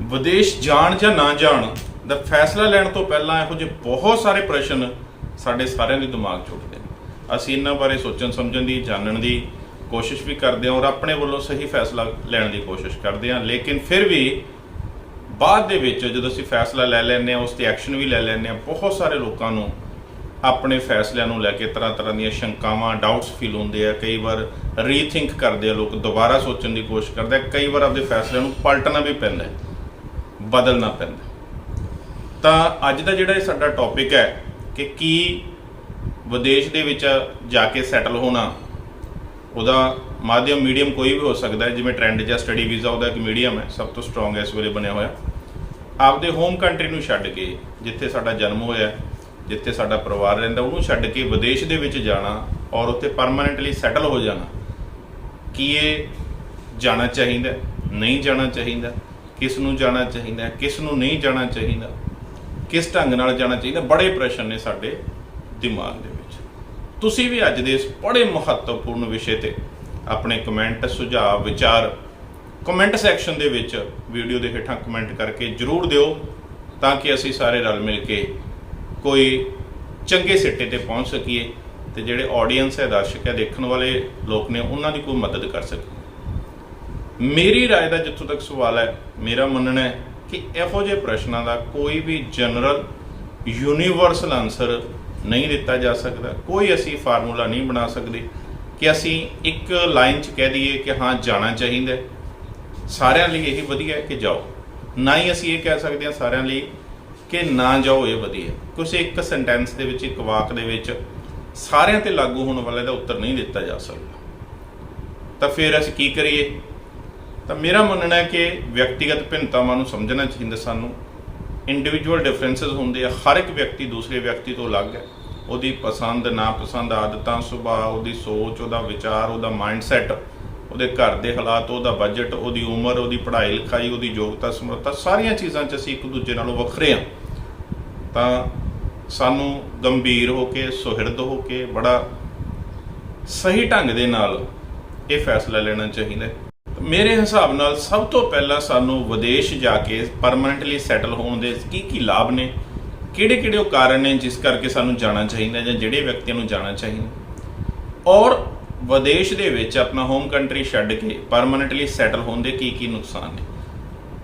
ਵਿਦੇਸ਼ ਜਾਣ ਜਾਂ ਨਾ ਜਾਣ ਦਾ ਫੈਸਲਾ ਲੈਣ ਤੋਂ ਪਹਿਲਾਂ ਇਹੋ ਜਿਹੇ ਬਹੁਤ ਸਾਰੇ ਪ੍ਰਸ਼ਨ ਸਾਡੇ ਸਾਰਿਆਂ ਦੇ ਦਿਮਾਗ 'ਚ ਉੱਠਦੇ ਨੇ। ਅਸੀਂ ਇਹਨਾਂ ਬਾਰੇ ਸੋਚਣ ਸਮਝਣ ਦੀ ਜਾਣਨ ਦੀ ਕੋਸ਼ਿਸ਼ ਵੀ ਕਰਦੇ ਹਾਂ ਔਰ ਆਪਣੇ ਵੱਲੋਂ ਸਹੀ ਫੈਸਲਾ ਲੈਣ ਦੀ ਕੋਸ਼ਿਸ਼ ਕਰਦੇ ਹਾਂ, ਲੇਕਿਨ ਫਿਰ ਵੀ ਬਾਅਦ ਦੇ ਵਿੱਚ ਜਦੋਂ ਅਸੀਂ ਫੈਸਲਾ ਲੈ ਲੈਂਦੇ ਹਾਂ ਉਸ 'ਤੇ ਐਕਸ਼ਨ ਵੀ ਲੈ ਲੈਂਦੇ ਹਾਂ, ਬਹੁਤ ਸਾਰੇ ਲੋਕਾਂ ਨੂੰ ਆਪਣੇ ਫੈਸਲਿਆਂ ਨੂੰ ਲੈ ਕੇ ਤਰ੍ਹਾਂ ਤਰ੍ਹਾਂ ਦੀਆਂ ਸ਼ੰਕਾਵਾਂ, ਡਾਊਟਸ ਫੀਲ ਹੁੰਦੇ ਆ। ਕਈ ਵਾਰ ਰੀਥਿੰਕ ਕਰਦੇ ਆ ਲੋਕ, ਦੁਬਾਰਾ ਸੋਚਣ ਦੀ ਕੋਸ਼ਿਸ਼ ਕਰਦੇ ਆ। ਕਈ ਵਾਰ ਆਪਦੇ ਫੈਸਲਿਆਂ ਨੂੰ ਪਲਟਣਾ ਵੀ ਪੈਂਦਾ, ਬਦਲਣਾ ਪੈਂਦਾ। ਤਾਂ ਅੱਜ ਦਾ ਜਿਹੜਾ ਇਹ ਸਾਡਾ ਟੌਪਿਕ ਹੈ ਕਿ ਕੀ ਵਿਦੇਸ਼ ਦੇ ਵਿੱਚ ਜਾ ਕੇ ਸੈਟਲ ਹੋਣਾ, ਉਹਦਾ ਮਾਧਿਅਮ ਮੀਡੀਅਮ ਕੋਈ ਵੀ ਹੋ ਸਕਦਾ ਹੈ। ਜਿਵੇਂ ਟ੍ਰੈਂਡ ਜਾਂ ਸਟੱਡੀ ਵੀਜ਼ਾ ਉਹਦਾ ਇੱਕ ਮੀਡੀਅਮ ਹੈ, ਸਭ ਤੋਂ ਸਟਰੋਂਗ ਇਸ ਵੇਲੇ ਬਣਿਆ ਹੋਇਆ। ਆਪਦੇ ਹੋਮ ਕੰਟਰੀ ਨੂੰ ਛੱਡ ਕੇ, ਜਿੱਥੇ ਸਾਡਾ ਜਨਮ ਹੋਇਆ, ਜਿੱਥੇ ਸਾਡਾ ਪਰਿਵਾਰ ਰਹਿੰਦਾ, ਉਹਨੂੰ ਛੱਡ ਕੇ ਵਿਦੇਸ਼ ਦੇ ਵਿੱਚ ਜਾਣਾ ਔਰ ਉੱਥੇ ਪਰਮਾਨੈਂਟਲੀ ਸੈਟਲ ਹੋ ਜਾਣਾ, ਕੀ ਇਹ ਜਾਣਾ ਚਾਹੀਦਾ, ਨਹੀਂ ਜਾਣਾ ਚਾਹੀਦਾ, ਕਿਸ ਨੂੰ ਜਾਣਾ ਚਾਹੀਦਾ, ਕਿਸ ਨੂੰ ਨਹੀਂ ਜਾਣਾ ਚਾਹੀਦਾ, ਕਿਸ ਢੰਗ ਨਾਲ ਜਾਣਾ ਚਾਹੀਦਾ, ਬੜੇ ਪ੍ਰਸ਼ਨ ਨੇ ਸਾਡੇ ਦਿਮਾਗ ਦੇ ਵਿੱਚ। ਤੁਸੀਂ ਵੀ ਅੱਜ ਦੇ ਇਸ ਬੜੇ ਮਹੱਤਵਪੂਰਨ ਵਿਸ਼ੇ ਤੇ ਆਪਣੇ ਕਮੈਂਟ, ਸੁਝਾਅ, ਵਿਚਾਰ ਕਮੈਂਟ ਸੈਕਸ਼ਨ ਦੇ ਵਿੱਚ ਵੀਡੀਓ ਦੇ ਹੇਠਾਂ ਕਮੈਂਟ ਕਰਕੇ ਜ਼ਰੂਰ ਦਿਓ, ਤਾਂ ਕਿ ਅਸੀਂ ਸਾਰੇ ਰਲ ਮਿਲ ਕੇ ਕੋਈ ਚੰਗੇ ਸਿੱਟੇ ਤੇ ਪਹੁੰਚ ਸਕੀਏ ਤੇ ਜਿਹੜੇ ਆਡੀਅנס ਹੈ, ਦਰਸ਼ਕ ਹੈ, ਦੇਖਣ ਵਾਲੇ ਲੋਕ ਨੇ, ਉਹਨਾਂ ਦੀ ਕੋਈ ਮਦਦ ਕਰ ਸਕੀਏ। ਮੇਰੀ ਰਾਏ ਦਾ ਜਿੱਥੋਂ ਤੱਕ ਸਵਾਲ ਹੈ, ਮੇਰਾ ਮੰਨਣਾ ਹੈ ਕਿ ਇਹੋ ਜਿਹੇ ਪ੍ਰਸ਼ਨਾਂ ਦਾ ਕੋਈ ਵੀ ਜਨਰਲ ਯੂਨੀਵਰਸਲ ਆਨਸਰ ਨਹੀਂ ਦਿੱਤਾ ਜਾ ਸਕਦਾ। ਕੋਈ ਅਸੀਂ ਫਾਰਮੂਲਾ ਨਹੀਂ ਬਣਾ ਸਕਦੇ ਕਿ ਅਸੀਂ ਇੱਕ ਲਾਈਨ 'ਚ ਕਹਿ ਦਈਏ ਕਿ ਹਾਂ ਜਾਣਾ ਚਾਹੀਦਾ, ਸਾਰਿਆਂ ਲਈ ਇਹੀ ਵਧੀਆ ਹੈ ਕਿ ਜਾਓ। ਨਾ ਹੀ ਅਸੀਂ ਇਹ ਕਹਿ ਸਕਦੇ ਹਾਂ ਸਾਰਿਆਂ ਲਈ ਕਿ ਨਾ ਜਾਓ ਇਹ ਵਧੀਆ। ਕਿਸੇ ਇੱਕ ਸੈਂਟੈਂਸ ਦੇ ਵਿੱਚ, ਇੱਕ ਵਾਕ ਦੇ ਵਿੱਚ ਸਾਰਿਆਂ ਤੇ ਲਾਗੂ ਹੋਣ ਵਾਲੇ ਦਾ ਉੱਤਰ ਨਹੀਂ ਦਿੱਤਾ ਜਾ ਸਕਦਾ। ਤਾਂ ਫਿਰ ਅਸੀਂ ਕੀ ਕਰੀਏ? ਤਾਂ ਮੇਰਾ ਮੰਨਣਾ ਹੈ ਕਿ ਵਿਅਕਤੀਗਤ ਭਿੰਨਤਾਵਾਂ ਨੂੰ ਸਮਝਣਾ ਚਾਹੀਦਾ ਸਾਨੂੰ। ਇੰਡੀਵਿਜੂਅਲ ਡਿਫਰੈਂਸਿਸ ਹੁੰਦੇ ਆ, ਹਰ ਇੱਕ ਵਿਅਕਤੀ ਦੂਸਰੇ ਵਿਅਕਤੀ ਤੋਂ ਅਲੱਗ ਹੈ। ਉਹਦੀ ਪਸੰਦ, ਨਾਪਸੰਦ, ਆਦਤਾਂ, ਸੁਭਾਅ, ਉਹਦੀ ਸੋਚ, ਉਹਦਾ ਵਿਚਾਰ, ਉਹਦਾ ਮਾਈਂਡਸੈਟ, ਉਹਦੇ ਘਰ ਦੇ ਹਾਲਾਤ, ਉਹਦਾ ਬਜਟ, ਉਹਦੀ ਉਮਰ, ਉਹਦੀ ਪੜ੍ਹਾਈ ਲਿਖਾਈ, ਉਹਦੀ ਯੋਗਤਾ, ਸਮਰੱਥਾ, ਸਾਰੀਆਂ ਚੀਜ਼ਾਂ 'ਚ ਅਸੀਂ ਇੱਕ ਦੂਜੇ ਨਾਲੋਂ ਵੱਖਰੇ ਹਾਂ। ਤਾਂ ਸਾਨੂੰ ਗੰਭੀਰ ਹੋ ਕੇ, ਸੁਹਿਰਦ ਹੋ ਕੇ, ਬੜਾ ਸਹੀ ਢੰਗ ਦੇ ਨਾਲ ਇਹ ਫੈਸਲਾ ਲੈਣਾ ਚਾਹੀਦਾ। ਮੇਰੇ ਹਿਸਾਬ ਨਾਲ ਸਭ ਤੋਂ ਪਹਿਲਾਂ ਸਾਨੂੰ ਵਿਦੇਸ਼ ਜਾ ਕੇ ਪਰਮਾਨੈਂਟਲੀ ਸੈਟਲ ਹੋਣ ਦੇ ਕੀ ਲਾਭ ਨੇ, ਕਿਹੜੇ ਉਹ ਕਾਰਨ ਨੇ ਜਿਸ ਕਰਕੇ ਸਾਨੂੰ ਜਾਣਾ ਚਾਹੀਦਾ ਜਾਂ ਜਿਹੜੇ ਵਿਅਕਤੀਆਂ ਨੂੰ ਜਾਣਾ ਚਾਹੀਦਾ, ਔਰ ਵਿਦੇਸ਼ ਦੇ ਵਿੱਚ ਆਪਣਾ ਹੋਮ ਕੰਟਰੀ ਛੱਡ ਕੇ ਪਰਮਾਨੈਂਟਲੀ ਸੈਟਲ ਹੋਣ ਦੇ ਕੀ ਨੁਕਸਾਨ ਨੇ।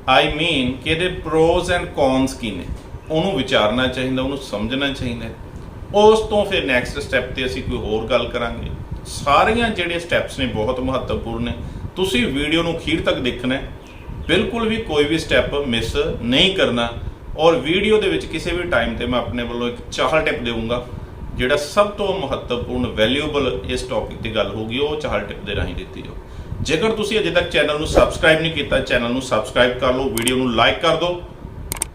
ਆਈ ਮੀਨ ਕਿ ਇਹਦੇ ਪ੍ਰੋਜ਼ ਐਂਡ ਕੌਨਸ ਕੀ ਨੇ, ਉਹਨੂੰ ਵਿਚਾਰਨਾ ਚਾਹੀਦਾ, ਉਹਨੂੰ ਸਮਝਣਾ ਚਾਹੀਦਾ। ਉਸ ਤੋਂ ਫਿਰ ਨੈਕਸਟ ਸਟੈਪ ਤੇ ਅਸੀਂ ਕੋਈ ਹੋਰ ਗੱਲ ਕਰਾਂਗੇ। ਸਾਰੀਆਂ ਜਿਹੜੇ ਸਟੈਪਸ ਨੇ ਬਹੁਤ ਮਹੱਤਵਪੂਰਨ ਨੇ। ਤੁਸੀਂ ਵੀਡੀਓ ਨੂੰ ਅਖੀਰ ਤੱਕ ਦੇਖਣਾ, ਬਿਲਕੁਲ ਵੀ ਕੋਈ ਵੀ ਸਟੈਪ ਮਿਸ ਨਹੀਂ ਕਰਨਾ। ਔਰ ਵੀਡੀਓ ਦੇ ਵਿੱਚ ਕਿਸੇ ਵੀ ਟਾਈਮ ਤੇ ਮੈਂ ਆਪਣੇ ਵੱਲੋਂ ਇੱਕ ਚਾਹਲ ਟਿਪ ਦੇਵਾਂਗਾ, ਜਿਹੜਾ ਸਭ ਤੋਂ ਮਹੱਤਵਪੂਰਨ ਵੈਲਿਊਬਲ ਇਸ ਟੌਪਿਕ ਤੇ ਗੱਲ ਹੋਊਗੀ, ਉਹ ਚਾਹਲ ਟਿਪ ਦੇ ਰਾਹੀਂ ਦਿੱਤੀ ਜਾਓ। ਜੇਕਰ ਤੁਸੀਂ ਅਜੇ ਤੱਕ ਚੈਨਲ ਨੂੰ ਸਬਸਕ੍ਰਾਈਬ ਨਹੀਂ ਕੀਤਾ, ਚੈਨਲ ਨੂੰ ਸਬਸਕ੍ਰਾਈਬ ਕਰ ਲਓ, ਵੀਡੀਓ ਨੂੰ ਲਾਈਕ ਕਰ ਦਿਓ।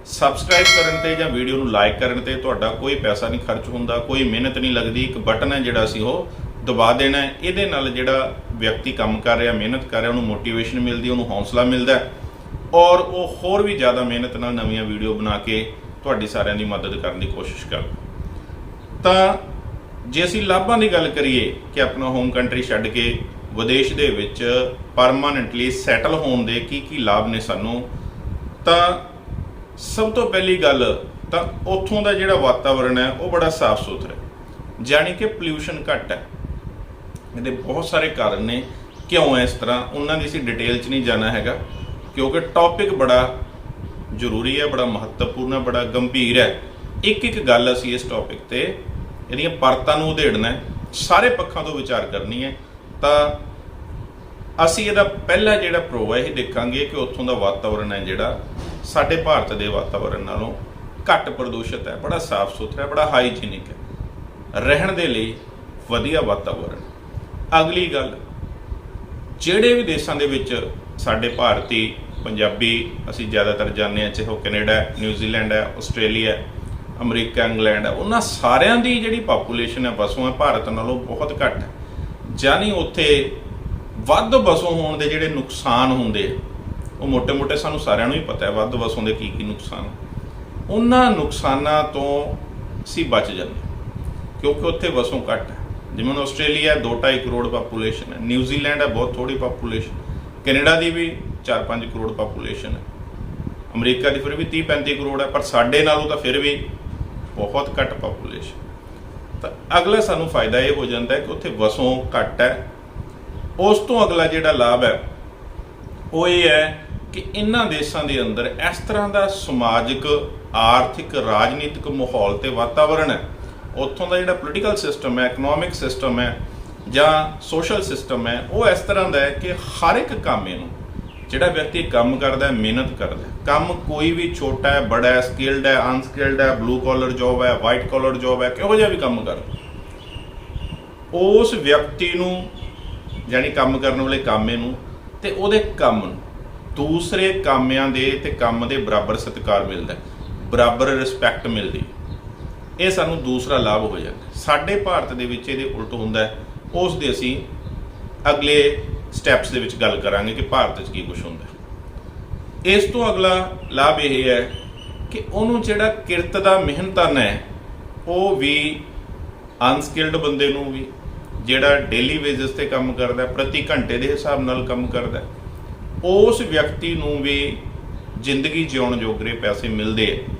ਸਬਸਕ੍ਰਾਈਬ ਕਰਨ ਤੇ ਜਾਂ ਵੀਡੀਓ ਨੂੰ ਲਾਈਕ ਕਰਨ ਤੇ ਤੁਹਾਡਾ ਕੋਈ ਪੈਸਾ ਨਹੀਂ ਖਰਚ ਹੁੰਦਾ, ਕੋਈ ਮਿਹਨਤ ਨਹੀਂ ਲੱਗਦੀ। ਇੱਕ ਬਟਨ ਹੈ ਜਿਹੜਾ ਅਸੀਂ ਉਹ ਦਬਾ ਦੇਣਾ ਹੈ। ਇਹਦੇ ਨਾਲ ਜਿਹੜਾ ਵਿਅਕਤੀ ਕੰਮ ਕਰ ਰਿਹਾ, ਮਿਹਨਤ ਕਰ ਰਿਹਾ, ਉਹਨੂੰ ਮੋਟੀਵੇਸ਼ਨ ਮਿਲਦੀ, ਉਹਨੂੰ ਹੌਸਲਾ ਮਿਲਦਾ ਔਰ ਉਹ ਹੋਰ ਵੀ ਜ਼ਿਆਦਾ ਮਿਹਨਤ ਨਾਲ ਨਵੀਆਂ ਵੀਡੀਓ ਬਣਾ ਕੇ ਤੁਹਾਡੀ ਸਾਰਿਆਂ ਦੀ ਮਦਦ ਕਰਨ ਦੀ ਕੋਸ਼ਿਸ਼ ਕਰਦਾ। ਤਾਂ ਜੇ ਅਸੀਂ ਲਾਭਾਂ ਦੀ ਗੱਲ ਕਰੀਏ ਕਿ ਆਪਣਾ ਹੋਮ ਕੰਟਰੀ ਛੱਡ ਕੇ ਵਿਦੇਸ਼ ਦੇ ਵਿੱਚ ਪਰਮਾਨੈਂਟਲੀ ਸੈਟਲ ਹੋਣ ਦੇ ਕੀ ਲਾਭ ਨੇ ਸਾਨੂੰ, ਤਾਂ ਸਭ ਤੋਂ ਪਹਿਲੀ ਗੱਲ ਤਾਂ ਉੱਥੋਂ ਦਾ ਜਿਹੜਾ ਵਾਤਾਵਰਣ ਹੈ ਉਹ ਬੜਾ ਸਾਫ਼ ਸੁਥਰਾ ਹੈ, ਜਾਣੀ ਕਿ ਪੋਲਿਊਸ਼ਨ ਘੱਟ ਹੈ। ਇਹਦੇ ਬਹੁਤ ਸਾਰੇ ਕਾਰਨ ਨੇ ਕਿਉਂ ਹੈ ਇਸ ਤਰ੍ਹਾਂ, ਉਹਨਾਂ ਦੀ ਅਸੀਂ ਡਿਟੇਲ 'ਚ ਨਹੀਂ ਜਾਣਾ ਹੈਗਾ, ਕਿਉਂਕਿ ਟੌਪਿਕ ਬੜਾ ਜ਼ਰੂਰੀ ਹੈ, ਬੜਾ ਮਹੱਤਵਪੂਰਨ ਹੈ, ਬੜਾ ਗੰਭੀਰ ਹੈ। ਇੱਕ ਗੱਲ ਅਸੀਂ ਇਸ ਟੌਪਿਕ ਤੇ ਇਹਦੀਆਂ ਪਰਤਾਂ ਨੂੰ ਉਧੇੜਨਾ ਹੈ, ਸਾਰੇ ਪੱਖਾਂ ਤੋਂ ਵਿਚਾਰ ਕਰਨੀ ਹੈ। ਤਾਂ ਅਸੀਂ ਇਹਦਾ ਪਹਿਲਾ ਜਿਹੜਾ ਪ੍ਰੋ ਹੈ ਇਹ ਦੇਖਾਂਗੇ ਕਿ ਉੱਥੋਂ ਦਾ ਵਾਤਾਵਰਣ ਹੈ ਜਿਹੜਾ ਸਾਡੇ ਭਾਰਤ ਦੇ ਵਾਤਾਵਰਣ ਨਾਲੋਂ ਘੱਟ ਪ੍ਰਦੂਸ਼ਿਤ ਹੈ, ਬੜਾ ਸਾਫ਼ ਸੁਥਰਾ ਹੈ, ਬੜਾ ਹਾਈਜੀਨਿਕ ਹੈ, ਰਹਿਣ ਦੇ ਲਈ ਵਧੀਆ ਵਾਤਾਵਰਣ। ਅਗਲੀ ਗੱਲ, ਜਿਹੜੇ ਵੀ ਦੇਸ਼ਾਂ ਦੇ ਵਿੱਚ ਸਾਡੇ ਭਾਰਤੀ ਪੰਜਾਬੀ ਅਸੀਂ ਜ਼ਿਆਦਾਤਰ ਜਾਂਦੇ ਹਾਂ, ਚਾਹੇ ਉਹ ਕੈਨੇਡਾ, ਨਿਊਜ਼ੀਲੈਂਡ ਹੈ, ਆਸਟ੍ਰੇਲੀਆ, ਅਮਰੀਕਾ, ਇੰਗਲੈਂਡ ਹੈ, ਉਹਨਾਂ ਸਾਰਿਆਂ ਦੀ ਜਿਹੜੀ ਪਾਪੂਲੇਸ਼ਨ ਹੈ ਵਸੋਂ ਹੈ ਭਾਰਤ ਨਾਲੋਂ ਬਹੁਤ ਘੱਟ ਹੈ। ਜਾਨੀ ਉੱਥੇ ਵੱਧ ਵਸੋਂ ਹੋਣ ਦੇ ਜਿਹੜੇ ਨੁਕਸਾਨ ਹੁੰਦੇ ਉਹ ਮੋਟੇ ਸਾਨੂੰ ਸਾਰਿਆਂ ਨੂੰ ਹੀ ਪਤਾ ਹੈ, ਵੱਧ ਵਸੋਂ ਦੇ ਕੀ ਨੁਕਸਾਨ। ਉਹਨਾਂ ਨੁਕਸਾਨਾਂ ਤੋਂ ਅਸੀਂ ਬਚ ਜਾਂਦੇ ਕਿਉਂਕਿ ਉੱਥੇ ਵਸੋਂ ਘੱਟ ਹੈ। ਜਿਵੇਂ ਹੁਣ ਆਸਟ੍ਰੇਲੀਆ 2-2.5 ਕਰੋੜ ਪਾਪੂਲੇਸ਼ਨ ਹੈ, ਨਿਊਜ਼ੀਲੈਂਡ ਹੈ ਬਹੁਤ ਥੋੜੀ ਪਾਪੂਲੇਸ਼ਨ, ਕੈਨੇਡਾ ਦੀ ਵੀ 4-5 ਕਰੋੜ ਪਾਪੂਲੇਸ਼ਨ ਹੈ, ਅਮਰੀਕਾ ਦੀ ਫਿਰ ਵੀ 30-35 ਕਰੋੜ ਹੈ, ਪਰ ਸਾਡੇ ਨਾਲੋਂ ਤਾਂ ਫਿਰ ਵੀ ਬਹੁਤ ਘੱਟ ਪਾਪੂਲੇਸ਼ਨ। ਤਾਂ ਅਗਲਾ ਸਾਨੂੰ ਫਾਇਦਾ ਇਹ ਹੋ ਜਾਂਦਾ ਹੈ ਕਿ ਉੱਥੇ ਵਸੋਂ ਘੱਟ ਹੈ। ਉਸ ਤੋਂ ਅਗਲਾ ਜਿਹੜਾ ਲਾਭ ਹੈ ਉਹ ਇਹ ਹੈ ਕਿ ਇਹਨਾਂ ਦੇਸ਼ਾਂ ਦੇ ਅੰਦਰ ਇਸ ਤਰ੍ਹਾਂ ਦਾ ਸਮਾਜਿਕ, ਆਰਥਿਕ, ਰਾਜਨੀਤਿਕ ਮਾਹੌਲ ਤੇ ਵਾਤਾਵਰਣ ਹੈ, ਉੱਥੋਂ ਦਾ ਜਿਹੜਾ ਪੋਲੀਟੀਕਲ ਸਿਸਟਮ ਹੈ, ਇਕਨੋਮਿਕ ਸਿਸਟਮ ਹੈ ਜਾਂ ਸੋਸ਼ਲ ਸਿਸਟਮ ਹੈ, ਉਹ ਇਸ ਤਰ੍ਹਾਂ ਦਾ ਹੈ ਕਿ ਹਰ ਇੱਕ ਕਾਮੇ ਨੂੰ ਜਿਹੜਾ ਵਿਅਕਤੀ ਕੰਮ ਕਰਦਾ, ਮਿਹਨਤ ਕਰਦਾ, ਕੰਮ ਕੋਈ ਵੀ ਛੋਟਾ ਹੈ, ਬੜਾ ਹੈ, ਸਕਿਲਡ ਹੈ, ਅਨਸਕਿਲਡ ਹੈ, ਬਲੂ ਕਾਲਰ ਜੋਬ ਹੈ, ਵਾਈਟ ਕਾਲਰ ਜੋਬ ਹੈ, ਕਿਹੋ ਜਿਹਾ ਵੀ ਕੰਮ ਕਰਦਾ, ਉਸ ਵਿਅਕਤੀ ਨੂੰ ਯਾਨੀ ਕੰਮ ਕਰਨ ਵਾਲੇ ਕਾਮੇ ਨੂੰ ਤੇ ਉਹਦੇ ਕੰਮ ਨੂੰ ਦੂਸਰੇ ਕਾਮਿਆਂ ਦੇ ਤੇ ਕੰਮ ਦੇ ਬਰਾਬਰ ਸਤਿਕਾਰ ਮਿਲਦਾ, ਬਰਾਬਰ ਰਿਸਪੈਕਟ ਮਿਲਦੀ। ਇਹ ਸਾਨੂੰ ਦੂਸਰਾ ਲਾਭ ਹੋ ਜਾਂਦਾ। ਸਾਡੇ ਭਾਰਤ ਦੇ ਵਿੱਚ ਇਹਦੇ ਉਲਟ ਹੁੰਦਾ ਹੈ। ਉਸ ਦੇ ਅਸੀਂ ਅਗਲੇ ਸਟੈਪਸ ਦੇ ਵਿੱਚ ਗੱਲ ਕਰਾਂਗੇ ਕਿ ਭਾਰਤ 'ਚ ਕੀ ਕੁਛ ਹੁੰਦਾ। ਇਸ ਤੋਂ ਅਗਲਾ ਲਾਭ ਇਹ ਹੈ ਕਿ ਉਹਨੂੰ ਜਿਹੜਾ ਕਿਰਤ ਦਾ ਮਿਹਨਤਾਨਾ ਹੈ ਉਹ ਵੀ ਅਨਸਕਿਲਡ ਬੰਦੇ ਨੂੰ ਵੀ, ਜਿਹੜਾ ਡੇਲੀ ਵੇਜਸ ਤੇ ਕੰਮ ਕਰਦਾ, ਪ੍ਰਤੀ ਘੰਟੇ ਦੇ ਹਿਸਾਬ ਨਾਲ ਕੰਮ ਕਰਦਾ, ਉਸ ਵਿਅਕਤੀ ਨੂੰ ਵੀ ਜ਼ਿੰਦਗੀ ਜਿਉਣ ਜੋਗਰੇ ਪੈਸੇ ਮਿਲਦੇ ਆ।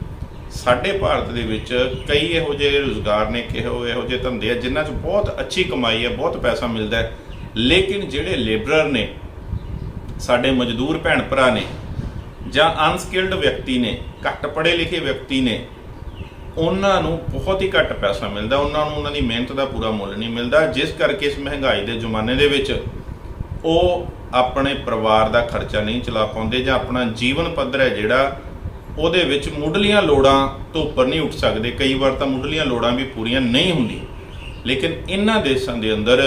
ਸਾਡੇ ਭਾਰਤ ਦੇ ਵਿੱਚ ਕਈ ਇਹੋ ਜਿਹੇ ਰੁਜ਼ਗਾਰ ਨੇ, ਇਹੋ ਜਿਹੇ ਧੰਦੇ ਆ ਜਿਨ੍ਹਾਂ 'ਚ ਬਹੁਤ ਅੱਛੀ ਕਮਾਈ ਹੈ, ਬਹੁਤ ਪੈਸਾ ਮਿਲਦਾ ਹੈ, ਲੇਕਿਨ ਜਿਹੜੇ ਲੇਬਰਰ ਨੇ, ਸਾਡੇ ਮਜ਼ਦੂਰ ਭੈਣ ਭਰਾ ਨੇ ਜਾਂ ਅਨਸਕਿਲਡ ਵਿਅਕਤੀ ਨੇ, ਘੱਟ ਪੜ੍ਹੇ ਲਿਖੇ ਵਿਅਕਤੀ ਨੇ, ਉਹਨਾਂ ਨੂੰ ਬਹੁਤ ਹੀ ਘੱਟ ਪੈਸਾ ਮਿਲਦਾ, ਉਹਨਾਂ ਨੂੰ ਉਹਨਾਂ ਦੀ ਮਿਹਨਤ ਦਾ ਪੂਰਾ ਮੁੱਲ ਨਹੀਂ ਮਿਲਦਾ, ਜਿਸ ਕਰਕੇ ਇਸ ਮਹਿੰਗਾਈ ਦੇ ਜ਼ਮਾਨੇ ਦੇ ਵਿੱਚ ਉਹ ਆਪਣੇ ਪਰਿਵਾਰ ਦਾ ਖਰਚਾ ਨਹੀਂ ਚਲਾ ਪਾਉਂਦੇ ਜਾਂ ਆਪਣਾ ਜੀਵਨ ਪੱਧਰ ਹੈ ਜਿਹੜਾ ਉਹਦੇ ਵਿੱਚ ਮੁੱਢਲੀਆਂ ਲੋੜਾਂ ਤੋਂ ਉੱਪਰ ਨਹੀਂ ਉੱਠ ਸਕਦੇ। ਕਈ ਵਾਰ ਤਾਂ ਮੁੱਢਲੀਆਂ ਲੋੜਾਂ ਵੀ ਪੂਰੀਆਂ ਨਹੀਂ ਹੁੰਦੀਆਂ, ਲੇਕਿਨ ਇਹਨਾਂ ਦੇਸ਼ਾਂ ਦੇ ਅੰਦਰ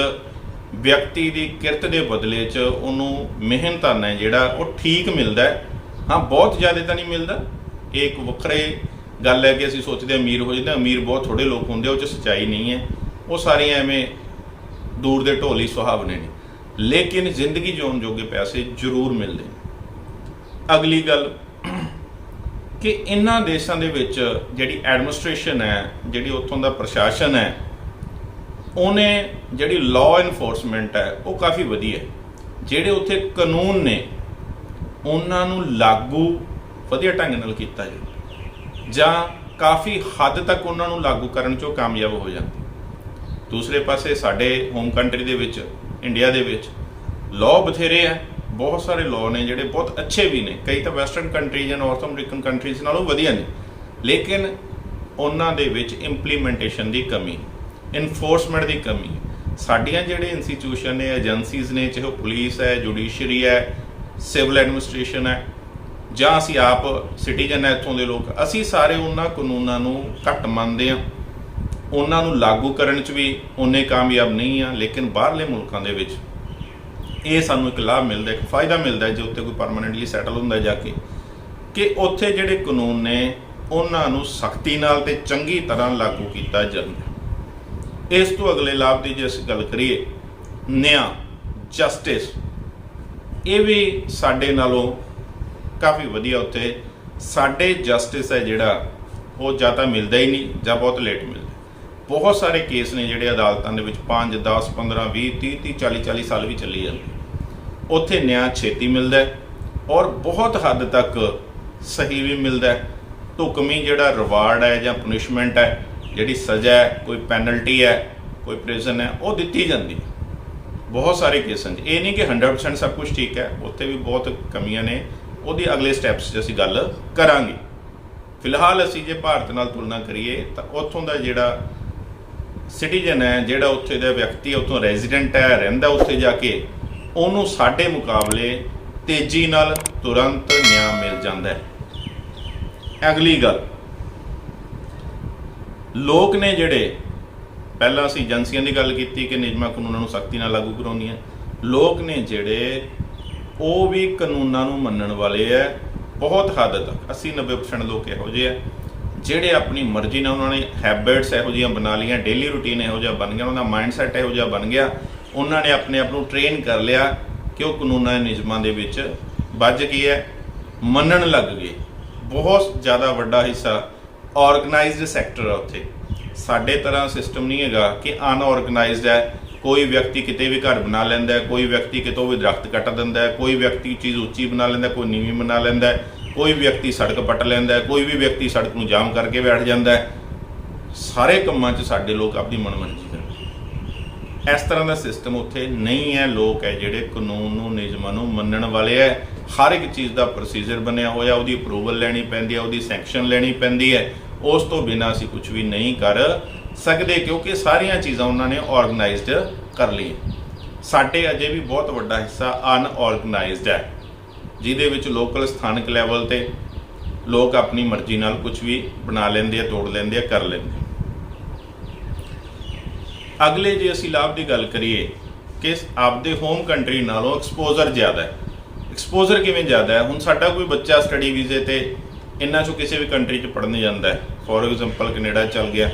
ਵਿਅਕਤੀ ਦੀ ਕਿਰਤ ਦੇ ਬਦਲੇ 'ਚ ਉਹਨੂੰ ਮਿਹਨਤਾਨਾ ਹੈ ਜਿਹੜਾ ਉਹ ਠੀਕ ਮਿਲਦਾ ਹੈ। ਹਾਂ, ਬਹੁਤ ਜ਼ਿਆਦਾ ਤਾਂ ਨਹੀਂ ਮਿਲਦਾ। ਇਹ ਇੱਕ ਵੱਖਰੇ ਗੱਲ ਹੈ ਕਿ ਅਸੀਂ ਸੋਚਦੇ ਅਮੀਰ ਹੋ ਜਾਂਦੇ, ਅਮੀਰ ਬਹੁਤ ਥੋੜ੍ਹੇ ਲੋਕ ਹੁੰਦੇ, ਉਹ 'ਚ ਸੱਚਾਈ ਨਹੀਂ ਹੈ। ਉਹ ਸਾਰੀਆਂ ਐਵੇਂ ਦੂਰ ਦੇ ਢੋਲੀ ਸੁਹਾਵਣੇ ਨੇ, ਲੇਕਿਨ ਜ਼ਿੰਦਗੀ ਜਿਉਣ ਜੋਗੇ ਪੈਸੇ ਜ਼ਰੂਰ ਮਿਲਦੇ ਨੇ। ਅਗਲੀ ਗੱਲ ਕਿ ਇਹਨਾਂ ਦੇਸ਼ਾਂ ਦੇ ਵਿੱਚ ਜਿਹੜੀ ਐਡਮਿਨਿਸਟ੍ਰੇਸ਼ਨ ਹੈ, ਜਿਹੜੀ ਉੱਥੋਂ ਦਾ ਪ੍ਰਸ਼ਾਸਨ ਹੈ, ਉਹਨੇ ਜਿਹੜੀ ਲਾਅ ਇਨਫੋਰਸਮੈਂਟ ਹੈ ਉਹ ਕਾਫੀ ਵਧੀਆ ਹੈ। ਜਿਹੜੇ ਉੱਥੇ ਕਾਨੂੰਨ ਨੇ ਉਹਨਾਂ ਨੂੰ ਲਾਗੂ ਵਧੀਆ ਢੰਗ ਨਾਲ ਕੀਤਾ ਜਾਂਦਾ ਜਾਂ ਕਾਫੀ ਹੱਦ ਤੱਕ ਉਹਨਾਂ ਨੂੰ ਲਾਗੂ ਕਰਨ 'ਚ ਉਹ ਕਾਮਯਾਬ ਹੋ ਜਾਂਦੇ। ਦੂਸਰੇ ਪਾਸੇ ਸਾਡੇ ਹੋਮ ਕੰਟਰੀ ਦੇ ਵਿੱਚ, ਇੰਡੀਆ ਦੇ ਵਿੱਚ ਲਾਅ ਬਥੇਰੇ ਹੈ, ਬਹੁਤ ਸਾਰੇ ਲਾਅ ਨੇ ਜਿਹੜੇ ਬਹੁਤ ਅੱਛੇ ਵੀ ਨੇ, ਕਈ ਤਾਂ ਵੈਸਟਰਨ ਕੰਟਰੀ ਜਾਂ ਨਾਰਥ ਅਮਰੀਕਨ ਕੰਟਰੀਜ਼ ਨਾਲੋਂ ਵਧੀਆ ਨੇ, ਲੇਕਿਨ ਉਹਨਾਂ ਦੇ ਵਿੱਚ ਇੰਪਲੀਮੈਂਟੇਸ਼ਨ ਦੀ ਕਮੀ, ਇਨਫੋਰਸਮੈਂਟ ਦੀ ਕਮੀ। ਸਾਡੀਆਂ ਜਿਹੜੇ ਇੰਸਟੀਟਿਊਸ਼ਨ ਨੇ, ਏਜੰਸੀਜ਼ ਨੇ, ਚਾਹੇ ਉਹ ਪੁਲਿਸ ਹੈ, ਜੁਡੀਸ਼ਰੀ ਹੈ, ਸਿਵਲ ਐਡਮਿਨਿਸਟ੍ਰੇਸ਼ਨ ਹੈ, ਜਾਂ ਅਸੀਂ ਆਪ ਸਿਟੀਜ਼ਨ ਹੈ ਇੱਥੋਂ ਦੇ ਲੋਕ, ਅਸੀਂ ਸਾਰੇ ਉਹਨਾਂ ਕਾਨੂੰਨਾਂ ਨੂੰ ਘੱਟ ਮੰਨਦੇ ਹਾਂ, ਉਹਨਾਂ ਨੂੰ ਲਾਗੂ ਕਰਨ 'ਚ ਵੀ ਉਨੇ ਕਾਮਯਾਬ ਨਹੀਂ ਆ। ਲੇਕਿਨ ਬਾਹਰਲੇ ਮੁਲਕਾਂ ਦੇ ਵਿੱਚ ਇਹ ਸਾਨੂੰ ਇੱਕ ਲਾਭ ਮਿਲਦਾ, ਇੱਕ ਫਾਇਦਾ ਮਿਲਦਾ ਜੇ ਉੱਥੇ ਕੋਈ ਪਰਮਾਨੈਂਟਲੀ ਸੈਟਲ ਹੁੰਦਾ ਜਾ ਕੇ, ਕਿ ਉੱਥੇ ਜਿਹੜੇ ਕਾਨੂੰਨ ਨੇ ਉਹਨਾਂ ਨੂੰ ਸਖਤੀ ਨਾਲ ਤੇ ਚੰਗੀ ਤਰ੍ਹਾਂ ਲਾਗੂ ਕੀਤਾ ਜਾਂਦਾ। ਇਸ ਤੋਂ ਅਗਲੇ ਲਾਭ ਦੀ ਜੇ ਅਸੀਂ ਗੱਲ ਕਰੀਏ, ਨਿਆਂ, ਜਸਟਿਸ, ਇਹ ਵੀ ਸਾਡੇ ਨਾਲੋਂ ਕਾਫੀ ਵਧੀਆ। ਉੱਥੇ ਸਾਡੇ ਜਸਟਿਸ ਹੈ ਜਿਹੜਾ ਉਹ ਜਾਂ ਤਾਂ ਮਿਲਦਾ ਹੀ ਨਹੀਂ ਜਾਂ ਬਹੁਤ ਲੇਟ ਮਿਲਦਾ। ਬਹੁਤ ਸਾਰੇ ਕੇਸ ਨੇ ਜਿਹੜੇ ਅਦਾਲਤਾਂ ਦੇ ਵਿੱਚ 5, 10, 15, 20, 30, 40 ਸਾਲ ਵੀ ਚੱਲੀ ਜਾਂਦੇ। ਉੱਥੇ ਨਿਆਂ ਛੇਤੀ ਮਿਲਦਾ ਔਰ ਬਹੁਤ ਹੱਦ ਤੱਕ ਸਹੀ ਵੀ ਮਿਲਦਾ। ਢੁਕਵੀਂ ਜਿਹੜਾ ਰਿਵਾਰਡ ਹੈ ਜਾਂ ਪਨਿਸ਼ਮੈਂਟ ਹੈ, ਜਿਹੜੀ ਸਜ਼ਾ ਹੈ, ਕੋਈ ਪੈਨਲਟੀ ਹੈ, ਕੋਈ ਪ੍ਰਿਜ਼ਨ ਹੈ, ਉਹ ਦਿੱਤੀ ਜਾਂਦੀ ਬਹੁਤ ਸਾਰੇ ਕੇਸਾਂ 'ਚ। ਇਹ ਨਹੀਂ ਕਿ 100% ਸਭ ਕੁਝ ਠੀਕ ਹੈ, ਉੱਥੇ ਵੀ ਬਹੁਤ ਕਮੀਆਂ ਨੇ। ਉਹਦੀ ਅਗਲੇ ਸਟੈਪਸ 'ਚ ਅਸੀਂ ਗੱਲ ਕਰਾਂਗੇ। ਫਿਲਹਾਲ ਅਸੀਂ ਜੇ ਭਾਰਤ ਨਾਲ ਤੁਲਨਾ ਕਰੀਏ ਤਾਂ ਉੱਥੋਂ ਦਾ ਜਿਹੜਾ ਸਿਟੀਜ਼ਨ ਹੈ, ਜਿਹੜਾ ਉੱਥੇ ਦਾ ਵਿਅਕਤੀ, ਉੱਥੋਂ ਰੈਜ਼ੀਡੈਂਟ ਹੈ, ਰਹਿੰਦਾ ਉੱਥੇ ਜਾ ਕੇ, ਉਹਨੂੰ ਸਾਡੇ ਮੁਕਾਬਲੇ ਤੇਜ਼ੀ ਨਾਲ ਤੁਰੰਤ ਨਿਆਂ ਮਿਲ ਜਾਂਦਾ ਹੈ। ਅਗਲੀ ਗੱਲ, ਲੋਕ ਨੇ ਜਿਹੜੇ, ਪਹਿਲਾਂ ਅਸੀਂ ਏਜੰਸੀਆਂ ਦੀ ਗੱਲ ਕੀਤੀ ਕਿ ਨਿਯਮਾਂ ਕਾਨੂੰਨਾਂ ਨੂੰ ਸਖਤੀ ਨਾਲ ਲਾਗੂ ਕਰਾਉਂਦੀਆਂ, ਲੋਕ ਨੇ ਜਿਹੜੇ ਉਹ ਵੀ ਕਾਨੂੰਨਾਂ ਨੂੰ ਮੰਨਣ ਵਾਲੇ ਹੈ ਬਹੁਤ ਹੱਦ ਤੱਕ। 80-90% ਲੋਕ ਇਹੋ ਜਿਹੇ ਆ ਜਿਹੜੇ ਆਪਣੀ ਮਰਜ਼ੀ ਨਾਲ, ਉਹਨਾਂ ਨੇ ਹੈਬਿਟਸ ਇਹੋ ਜਿਹੀਆਂ ਬਣਾ ਲਈਆਂ, ਡੇਲੀ ਰੂਟੀਨ ਇਹੋ ਜਿਹਾ ਬਣ ਗਿਆ, ਉਹਨਾਂ ਦਾ ਮਾਈਂਡਸੈਟ ਇਹੋ ਜਿਹਾ ਬਣ ਗਿਆ, ਉਹਨਾਂ ਨੇ ਆਪਣੇ ਆਪ ਨੂੰ ਟ੍ਰੇਨ ਕਰ ਲਿਆ ਕਿ ਉਹ ਕਾਨੂੰਨਾਂ ਦੇ ਨਿਯਮਾਂ ਦੇ ਵਿੱਚ ਵੱਜ ਗਏ ਹੈ, ਮੰਨਣ ਲੱਗ ਗਏ। ਬਹੁਤ ਜ਼ਿਆਦਾ ਵੱਡਾ ਹਿੱਸਾ ਆਰਗੇਨਾਈਜ਼ਡ ਸੈਕਟਰ ਆ ਉੱਥੇ। ਸਾਡੇ ਤਰ੍ਹਾਂ ਸਿਸਟਮ ਨਹੀਂ ਹੈਗਾ ਕਿ ਅਨਆਰਗੇਨਾਈਜ਼ਡ ਹੈ। ਕੋਈ ਵਿਅਕਤੀ ਕਿਤੇ ਵੀ ਘਰ ਬਣਾ ਲੈਂਦਾ, ਕੋਈ ਵਿਅਕਤੀ ਕਿਤੋਂ ਵੀ ਦਰਖਤ ਕੱਟ ਦਿੰਦਾ, ਕੋਈ ਵਿਅਕਤੀ ਚੀਜ਼ ਉੱਚੀ ਬਣਾ ਲੈਂਦਾ, ਕੋਈ ਨੀਵੀਂ ਬਣਾ ਲੈਂਦਾ, कोई भी व्यक्ति सड़क पट लैंदा है, कोई भी व्यक्ति सड़क नूं जाम करके बैठ जाता है। सारे कंमां 'च साडे लोग अपनी मनमर्जी करदे। इस तरह का सिस्टम उत्थे नहीं है। लोग है जिहड़े कानून नूं नियमां नूं मन्नण वाले है। हर एक चीज़ का प्रोसीजर बनया होया, उहदी अप्रूवल लैनी पैंदी है, उहदी सैंक्शन लैनी पैंदी है। उस तो बिना असीं कुछ भी नहीं कर सकते, क्योंकि सारियां चीज़ां उन्होंने ऑर्गेनाइज्ड कर ली। साडे अजे भी बहुत वड्डा हिस्सा अनऑर्गेनाइज्ड है, जिहदे विच लोकल स्थानक लैवल ते लोग अपनी मर्जी नाल कुछ भी बना लेंदे, तोड़ लेंदे, कर लेंदे। अगले जे असीं लाभ की गल करिए कि आपदे होम कंट्री नालों एक्सपोजर ज़्यादा है। एक्सपोजर किवें ज़्यादा है? हुण साडा कोई बच्चा स्टडी वीज़े ते इन्हां चों किसी भी कंट्री च पढ़ने जाता है, फॉर एग्जाम्पल कनेडा चल गया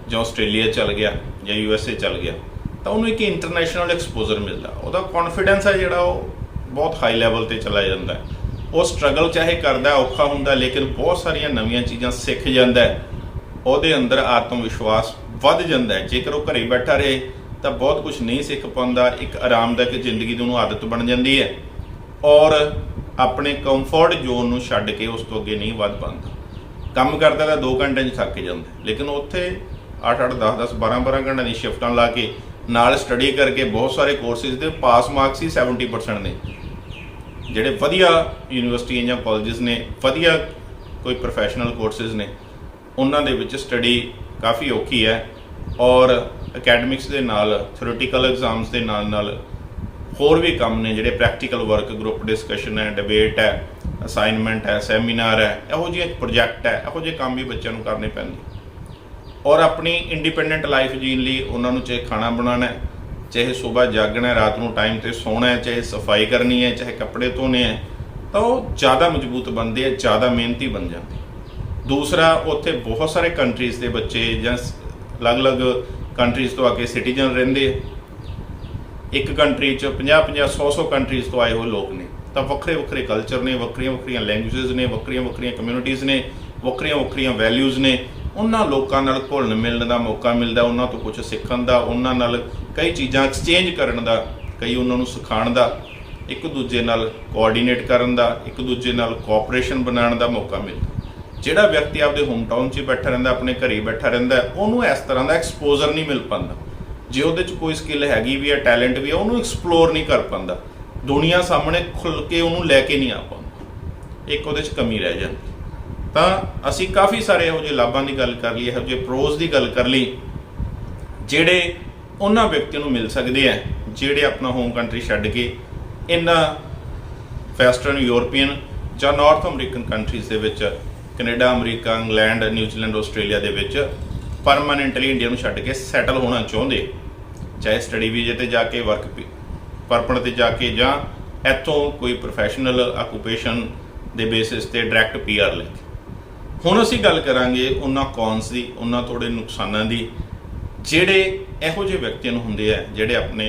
जां आस्ट्रेलिया चल गया जां USA चल गया, तो उन्होंने एक इंटरनेशनल एक्सपोजर मिलता। उहदा कॉन्फिडेंस है जिहड़ा बहुत हाई लैवल ते चला जाता है। वो स्ट्रगल चाहे करता औखा हुंदा, लेकिन बहुत सारिया नवीं चीज़ां सीख जाता है। ਉਹਦੇ अंदर आत्मविश्वास वध जाता है। जेकर वो घरे बैठा रहे तो बहुत कुछ नहीं सीख पाता। एक आरामदायक जिंदगी की उन्होंने आदत बन जाती है और अपने कंफर्ट जोन नूं छड्ड के उस तो अगे नहीं वध पाता। काम करता तो 2 घंटे थक जाता, लेकिन उत्थे 8-8, 10-10, 12-12 घंटे की शिफ्टां ला के नाल स्टडी करके बहुत सारे कोर्सिस के पास मार्क्स ही 70% ने। ਜਿਹੜੇ ਵਧੀਆ ਯੂਨੀਵਰਸਿਟੀਆਂ ਜਾਂ ਕਾਲਜਸ ਨੇ, ਵਧੀਆ ਕੋਈ ਪ੍ਰੋਫੈਸ਼ਨਲ ਕੋਰਸਿਸ ਨੇ, ਉਹਨਾਂ ਦੇ ਵਿੱਚ ਸਟੱਡੀ ਕਾਫੀ ਔਖੀ ਹੈ। ਔਰ ਅਕੈਡਮਿਕਸ ਦੇ ਨਾਲ, ਥਿਓਰੀਟੀਕਲ ਐਗਜ਼ਾਮਸ ਦੇ ਨਾਲ ਹੋਰ ਵੀ ਕੰਮ ਨੇ ਜਿਹੜੇ ਪ੍ਰੈਕਟੀਕਲ ਵਰਕ, ਗਰੁੱਪ ਡਿਸਕਸ਼ਨ ਹੈ, ਡਿਬੇਟ ਹੈ, ਅਸਾਈਨਮੈਂਟ ਹੈ, ਸੈਮੀਨਾਰ ਹੈ, ਇਹੋ ਜਿਹੇ ਪ੍ਰੋਜੈਕਟ ਹੈ, ਇਹੋ ਜਿਹੇ ਕੰਮ ਵੀ ਬੱਚਿਆਂ ਨੂੰ ਕਰਨੇ ਪੈਂਦੇ। ਔਰ ਆਪਣੀ ਇੰਡੀਪੈਂਡੈਂਟ ਲਾਈਫ ਜੀਣ ਲਈ ਉਹਨਾਂ ਨੂੰ ਚਾਹੇ ਖਾਣਾ ਬਣਾਉਣਾ ਹੈ, चाहे सुबह जागना है, रात को टाइम पर सोना है, चाहे सफाई करनी है, चाहे कपड़े धोने हैं, तो वो ज़्यादा मजबूत बनते हैं, ज़्यादा मेहनती बन जाते। दूसरा, उत्थे बहुत सारे कंट्रीज़ के बच्चे या अलग अलग कंट्रीज़ तो आके सिटीजन रेंदे। एक कंट्री 50-50, 100-100 कंट्रीज़ तो आए हुए लोग ने, तो वक्रे वक्रे कल्चर ने, वक्रियां लैंगुएज ने, वक्रियां कम्यूनिटीज़ ने, वक्रियां वैल्यूज़ ने। उन्होंने लोगों नाल घुलण मिलण का मौका मिलता, उन्होंने तो कुछ सीखण का, उन्होंने नाल कई चीज़ां एक्सचेंज करन दा, कई उन्होंने सिखाउण दा, एक दूजे नाल कोआर्डीनेट करन दा, एक दूजे नाल कोऑपरेशन बनाउण दा मौका मिलता। जिहड़ा व्यक्ति आपदे होम टाउन 'ਚ बैठा रहिंदा, अपने घरे बैठा रहिंदा, उन्होंने इस तरह का एक्सपोजर नहीं मिल पाता। जे उहदे 'ਚ कोई स्किल हैगी भी है, टैलेंट भी है, उन्होंने एक्सप्लोर नहीं कर पाता, दुनिया सामने खुल के उन्होंने लैके नहीं आ पाता। एक उहदे 'ਚ कमी रह जाती। तो असी काफ़ी सारे इहो ਜਿਹੇ लाभां की गल कर ली, इहो ਜਿਹੇ प्रोज की गल कर ली, ਜਿਹੜੇ ਉਹਨਾਂ ਵਿਅਕਤੀਆਂ ਨੂੰ ਮਿਲ ਸਕਦੇ ਆ ਜਿਹੜੇ ਆਪਣਾ ਹੋਮ ਕੰਟਰੀ ਛੱਡ ਕੇ ਇਹਨਾਂ ਵੈਸਟਰਨ ਯੂਰਪੀਅਨ ਜਾਂ ਨਾਰਥ ਅਮਰੀਕਨ ਕੰਟਰੀਜ਼ ਦੇ ਵਿੱਚ, Canada, America, England, New Zealand, Australia ਦੇ ਵਿੱਚ ਪਰਮਾਨੈਂਟਲੀ ਇੰਡੀਆ ਨੂੰ ਛੱਡ ਕੇ ਸੈਟਲ ਹੋਣਾ ਚਾਹੁੰਦੇ, ਚਾਹੇ ਸਟੱਡੀ ਵੀਜ਼ੇ ਤੇ ਜਾ ਕੇ, ਵਰਕ ਪਰਮਿਟ ਤੇ ਜਾ ਕੇ, ਜਾਂ ਇੱਥੋਂ ਕੋਈ ਪ੍ਰੋਫੈਸ਼ਨਲ ਆਕੂਪੇਸ਼ਨ ਦੇ ਬੇਸਿਸ ਤੇ ਡਾਇਰੈਕਟ PR ਲੈ ਕੇ। ਹੁਣ ਅਸੀਂ ਗੱਲ ਕਰਾਂਗੇ ਉਹਨਾਂ ਕੌਨਸ ਦੀ, ਉਹਨਾਂ ਥੋੜ੍ਹੇ ਨੁਕਸਾਨਾਂ ਦੀ, ਜਿਹੜੇ ਇਹੋ ਜਿਹੇ ਵਿਅਕਤੀਆਂ ਨੂੰ ਹੁੰਦੇ ਆ ਜਿਹੜੇ ਆਪਣੇ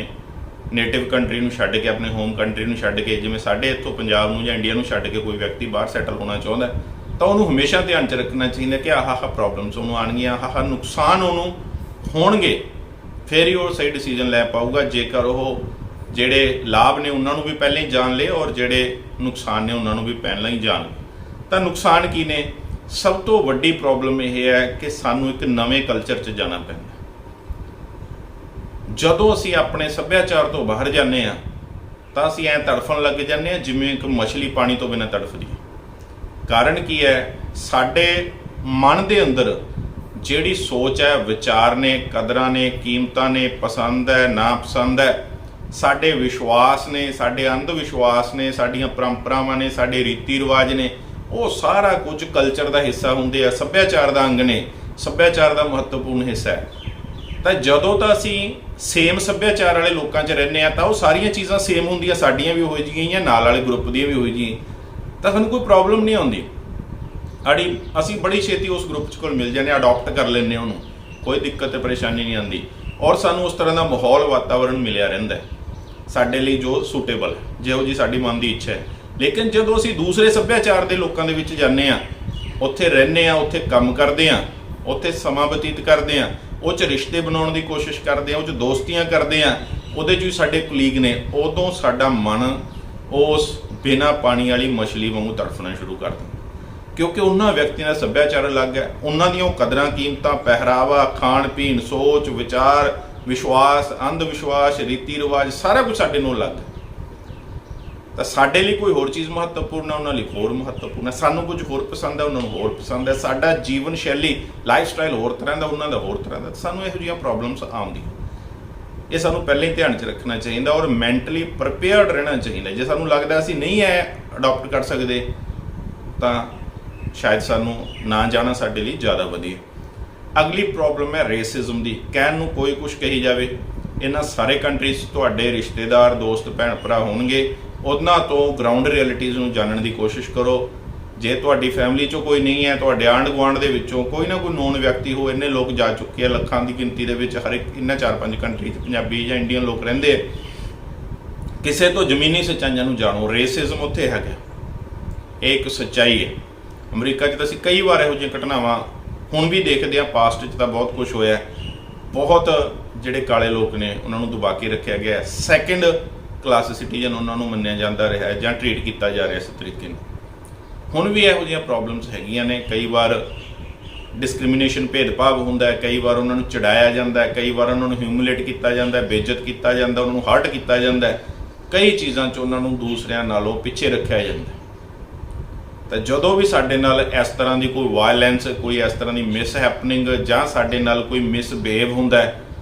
ਨੇਟਿਵ ਕੰਟਰੀ ਨੂੰ ਛੱਡ ਕੇ, ਆਪਣੇ ਹੋਮ ਕੰਟਰੀ ਨੂੰ ਛੱਡ ਕੇ, ਜਿਵੇਂ ਸਾਡੇ ਇੱਥੋਂ ਪੰਜਾਬ ਨੂੰ ਜਾਂ ਇੰਡੀਆ ਨੂੰ ਛੱਡ ਕੇ ਕੋਈ ਵਿਅਕਤੀ ਬਾਹਰ ਸੈਟਲ ਹੋਣਾ ਚਾਹੁੰਦਾ, ਤਾਂ ਉਹਨੂੰ ਹਮੇਸ਼ਾ ਧਿਆਨ 'ਚ ਰੱਖਣਾ ਚਾਹੀਦਾ ਕਿ ਆਹ ਪ੍ਰੋਬਲਮਸ ਉਹਨੂੰ ਆਉਣਗੀਆਂ, ਆਹ ਨੁਕਸਾਨ ਉਹਨੂੰ ਹੋਣਗੇ, ਫਿਰ ਹੀ ਉਹ ਸਹੀ ਡਿਸੀਜਨ ਲੈ ਪਾਊਗਾ। ਜੇਕਰ ਉਹ ਜਿਹੜੇ ਲਾਭ ਨੇ ਉਹਨਾਂ ਨੂੰ ਵੀ ਪਹਿਲਾਂ ਹੀ ਜਾਣ ਲਏ ਔਰ ਜਿਹੜੇ ਨੁਕਸਾਨ ਨੇ ਉਹਨਾਂ ਨੂੰ ਵੀ ਪਹਿਲਾਂ ਹੀ ਜਾਣ ਲਏ। ਤਾਂ ਨੁਕਸਾਨ ਕੀ ਨੇ? ਸਭ ਤੋਂ ਵੱਡੀ ਪ੍ਰੋਬਲਮ ਇਹ ਹੈ ਕਿ ਸਾਨੂੰ ਇੱਕ ਨਵੇਂ ਕਲਚਰ 'ਚ ਜਾਣਾ ਪੈਂਦਾ। ਜਦੋਂ ਅਸੀਂ ਆਪਣੇ ਸੱਭਿਆਚਾਰ ਤੋਂ ਬਾਹਰ ਜਾਂਦੇ ਹਾਂ ਤਾਂ ਅਸੀਂ ਐਂ ਤੜਫਣ ਲੱਗ ਜਾਂਦੇ ਹਾਂ ਜਿਵੇਂ ਇੱਕ ਮਛਲੀ ਪਾਣੀ ਤੋਂ ਬਿਨਾਂ ਤੜਫਦੀ ਹੈ। ਕਾਰਨ ਕੀ ਹੈ? ਸਾਡੇ ਮਨ ਦੇ ਅੰਦਰ ਜਿਹੜੀ ਸੋਚ ਹੈ, ਵਿਚਾਰ ਨੇ, ਕਦਰਾਂ ਨੇ, ਕੀਮਤਾਂ ਨੇ, ਪਸੰਦ ਹੈ, ਨਾ ਪਸੰਦ ਹੈ, ਸਾਡੇ ਵਿਸ਼ਵਾਸ ਨੇ, ਸਾਡੇ ਅੰਧ ਵਿਸ਼ਵਾਸ ਨੇ, ਸਾਡੀਆਂ ਪਰੰਪਰਾਵਾਂ ਨੇ, ਸਾਡੇ ਰੀਤੀ ਰਿਵਾਜ ਨੇ, ਉਹ ਸਾਰਾ ਕੁਝ ਕਲਚਰ ਦਾ ਹਿੱਸਾ ਹੁੰਦੇ ਆ, ਸੱਭਿਆਚਾਰ ਦਾ ਅੰਗ ਨੇ, ਸੱਭਿਆਚਾਰ ਦਾ ਮਹੱਤਵਪੂਰਨ ਹਿੱਸਾ ਹੈ। ਤਾਂ ਜਦੋਂ ਤਾਂ ਅਸੀਂ ਸੇਮ ਸੱਭਿਆਚਾਰ ਵਾਲੇ ਲੋਕਾਂ 'ਚ ਰਹਿੰਦੇ ਆ ਤਾਂ ਉਹ ਸਾਰੀਆਂ ਚੀਜ਼ਾਂ ਸੇਮ ਹੁੰਦੀਆਂ, ਸਾਡੀਆਂ ਵੀ ਹੋ ਜਿਹੀਆਂ, ਨਾਲ ਵਾਲੇ ਗਰੁੱਪ ਦੀਆਂ ਵੀ ਹੋ ਜਿਹੀਆਂ, ਤਾਂ ਸਾਨੂੰ ਕੋਈ ਪ੍ਰੋਬਲਮ ਨਹੀਂ ਆਉਂਦੀ। ਅਸੀਂ ਬੜੀ ਛੇਤੀ ਉਸ ਗਰੁੱਪ 'ਚ ਕੋਲ ਮਿਲ ਜਾਂਦੇ, ਅਡੋਪਟ ਕਰ ਲੈਂਦੇ ਉਹਨੂੰ, ਕੋਈ ਦਿੱਕਤ ਤੇ ਪਰੇਸ਼ਾਨੀ ਨਹੀਂ ਆਉਂਦੀ। ਔਰ ਸਾਨੂੰ ਉਸ ਤਰ੍ਹਾਂ ਦਾ ਮਾਹੌਲ, ਵਾਤਾਵਰਨ ਮਿਲਿਆ ਰਹਿੰਦਾ ਸਾਡੇ ਲਈ ਜੋ ਸੂਟੇਬਲ, ਜਿਹੋ ਜਿਹੀ ਸਾਡੀ ਮਨ ਦੀ ਇੱਛਾ ਹੈ। ਲੇਕਿਨ ਜਦੋਂ ਅਸੀਂ ਦੂਸਰੇ ਸੱਭਿਆਚਾਰ ਦੇ ਲੋਕਾਂ ਦੇ ਵਿੱਚ ਜਾਂਦੇ ਹਾਂ, ਉੱਥੇ ਰਹਿੰਦੇ ਹਾਂ, ਉੱਥੇ ਕੰਮ ਕਰਦੇ ਹਾਂ, ਉੱਥੇ ਸਮਾਂ ਬਤੀਤ ਕਰਦੇ ਹਾਂ, ਉਹ 'ਚ ਰਿਸ਼ਤੇ ਬਣਾਉਣ ਦੀ ਕੋਸ਼ਿਸ਼ ਕਰਦੇ ਹਾਂ, ਉਹ 'ਚ ਦੋਸਤੀਆਂ ਕਰਦੇ ਹਾਂ, ਉਹਦੇ 'ਚ ਵੀ ਸਾਡੇ ਕੁਲੀਗ ਨੇ, ਉਦੋਂ ਸਾਡਾ ਮਨ ਉਸ ਬਿਨਾਂ ਪਾਣੀ ਵਾਲੀ ਮਛਲੀ ਵਾਂਗੂ ਤੜਫਣਾ ਸ਼ੁਰੂ ਕਰ ਦਿੰਦੇ, ਕਿਉਂਕਿ ਉਹਨਾਂ ਵਿਅਕਤੀਆਂ ਦਾ ਸੱਭਿਆਚਾਰ ਅਲੱਗ ਹੈ, ਉਹਨਾਂ ਦੀਆਂ ਉਹ ਕਦਰਾਂ ਕੀਮਤਾਂ, ਪਹਿਰਾਵਾ, ਖਾਣ ਪੀਣ, ਸੋਚ ਵਿਚਾਰ, ਵਿਸ਼ਵਾਸ, ਅੰਧ ਵਿਸ਼ਵਾਸ, ਰੀਤੀ ਰਿਵਾਜ, ਸਾਰਾ ਕੁਝ ਸਾਡੇ ਨੂੰ ਅਲੱਗ ਹੈ। ਤਾਂ ਸਾਡੇ ਲਈ ਕੋਈ ਹੋਰ ਚੀਜ਼ ਮਹੱਤਵਪੂਰਨ ਹੈ, ਉਹਨਾਂ ਲਈ ਹੋਰ ਮਹੱਤਵਪੂਰਨ ਹੈ। ਸਾਨੂੰ ਕੁਝ ਹੋਰ ਪਸੰਦ ਹੈ, ਉਹਨਾਂ ਨੂੰ ਹੋਰ ਪਸੰਦ ਹੈ। ਸਾਡਾ ਜੀਵਨ ਸ਼ੈਲੀ, ਲਾਈਫ ਸਟਾਈਲ ਹੋਰ ਤਰ੍ਹਾਂ ਦਾ, ਉਹਨਾਂ ਦਾ ਹੋਰ ਤਰ੍ਹਾਂ ਦਾ। ਸਾਨੂੰ ਇਹੋ ਜਿਹੀਆਂ ਪ੍ਰੋਬਲਮਸ ਆਉਂਦੀਆਂ, ਇਹ ਸਾਨੂੰ ਪਹਿਲਾਂ ਹੀ ਧਿਆਨ 'ਚ ਰੱਖਣਾ ਚਾਹੀਦਾ ਔਰ ਮੈਂਟਲੀ ਪ੍ਰੀਪੇਅਰਡ ਰਹਿਣਾ ਚਾਹੀਦਾ। ਜੇ ਸਾਨੂੰ ਲੱਗਦਾ ਅਸੀਂ ਨਹੀਂ ਹੈ ਅਡੋਪਟ ਕਰ ਸਕਦੇ ਤਾਂ ਸ਼ਾਇਦ ਸਾਨੂੰ ਨਾ ਜਾਣਾ ਸਾਡੇ ਲਈ ਜ਼ਿਆਦਾ ਵਧੀਆ। ਅਗਲੀ ਪ੍ਰੋਬਲਮ ਹੈ ਰੇਸਿਜ਼ਮ ਦੀ। ਕਹਿਣ ਨੂੰ ਕੋਈ ਕੁਛ ਕਹੀ ਜਾਵੇ, ਇਹਨਾਂ ਸਾਰੇ ਕੰਟਰੀਜ਼ ਤੁਹਾਡੇ ਰਿਸ਼ਤੇਦਾਰ, ਦੋਸਤ, ਭੈਣ ਭਰਾ ਹੋਣਗੇ, ਉਹਨਾਂ ਤੋਂ ਗਰਾਊਂਡ ਰਿਐਲਿਟੀਜ਼ ਨੂੰ ਜਾਣਨ ਦੀ ਕੋਸ਼ਿਸ਼ ਕਰੋ। ਜੇ ਤੁਹਾਡੀ ਫੈਮਿਲੀ 'ਚੋਂ ਕੋਈ ਨਹੀਂ ਹੈ, ਤੁਹਾਡੇ ਆਂਢ ਗੁਆਂਢ ਦੇ ਵਿੱਚੋਂ ਕੋਈ ਨਾ ਕੋਈ ਨੋਨ ਵਿਅਕਤੀ ਹੋ, ਇੰਨੇ ਲੋਕ ਜਾ ਚੁੱਕੇ ਆ ਲੱਖਾਂ ਦੀ ਗਿਣਤੀ ਦੇ ਵਿੱਚ, ਹਰ ਇੱਕ ਇਹਨਾਂ 4-5 ਕੰਟਰੀ 'ਚ ਪੰਜਾਬੀ ਜਾਂ ਇੰਡੀਅਨ ਲੋਕ ਰਹਿੰਦੇ ਆ। ਕਿਸੇ ਤੋਂ ਜ਼ਮੀਨੀ ਸੱਚਾਈਆਂ ਨੂੰ ਜਾਣੋ। ਰੇਸਿਜ਼ਮ ਉੱਥੇ ਹੈਗਾ, ਇਹ ਇੱਕ ਸੱਚਾਈ ਹੈ। ਅਮਰੀਕਾ 'ਚ ਤਾਂ ਅਸੀਂ ਕਈ ਵਾਰ ਇਹੋ ਜਿਹੀਆਂ ਘਟਨਾਵਾਂ ਹੁਣ ਵੀ ਦੇਖਦੇ ਹਾਂ, ਪਾਸਟ 'ਚ ਤਾਂ ਬਹੁਤ ਕੁਝ ਹੋਇਆ। ਬਹੁਤ ਜਿਹੜੇ ਕਾਲੇ ਲੋਕ ਨੇ ਉਹਨਾਂ ਨੂੰ ਦਬਾ ਕੇ ਰੱਖਿਆ ਗਿਆ, ਸੈਕਿੰਡ ਕਲਾਸ ਸਿਟੀਜ਼ਨ ਉਹਨਾਂ ਨੂੰ ਮੰਨਿਆ ਜਾਂਦਾ ਰਿਹਾ ਜਾਂ ਟ੍ਰੀਟ ਕੀਤਾ ਜਾ ਰਿਹਾ ਇਸ ਤਰੀਕੇ ਨਾਲ। ਹੁਣ ਵੀ ਇਹੋ ਜਿਹੀਆਂ ਪ੍ਰੋਬਲਮਸ ਹੈਗੀਆਂ ਨੇ। ਕਈ ਵਾਰ ਡਿਸਕ੍ਰਿਮੀਨੇਸ਼ਨ, ਭੇਦਭਾਵ ਹੁੰਦਾ ਹੈ, ਕਈ ਵਾਰ ਉਹਨਾਂ ਨੂੰ ਚੜਾਇਆ ਜਾਂਦਾ ਹੈ, ਕਈ ਵਾਰ ਉਹਨਾਂ ਨੂੰ ਹਿਊਮਿਲੇਟ ਕੀਤਾ ਜਾਂਦਾ ਹੈ, ਬੇਇੱਜ਼ਤ ਕੀਤਾ ਜਾਂਦਾ, ਉਹਨਾਂ ਨੂੰ ਹਰਟ ਕੀਤਾ ਜਾਂਦਾ ਹੈ, ਕਈ ਚੀਜ਼ਾਂ 'ਚ ਉਹਨਾਂ ਨੂੰ ਦੂਸਰਿਆਂ ਨਾਲੋਂ ਪਿੱਛੇ ਰੱਖਿਆ ਜਾਂਦਾ। ਤਾਂ ਜਦੋਂ ਵੀ ਸਾਡੇ ਨਾਲ ਇਸ ਤਰ੍ਹਾਂ ਦੀ ਕੋਈ ਵਾਇਲੈਂਸ, ਕੋਈ ਇਸ ਤਰ੍ਹਾਂ ਦੀ ਮਿਸ ਹੈਪਨਿੰਗ ਜਾਂ ਸਾਡੇ ਨਾਲ ਕੋਈ ਮਿਸਬਿਹੇਵ ਹੁੰਦਾ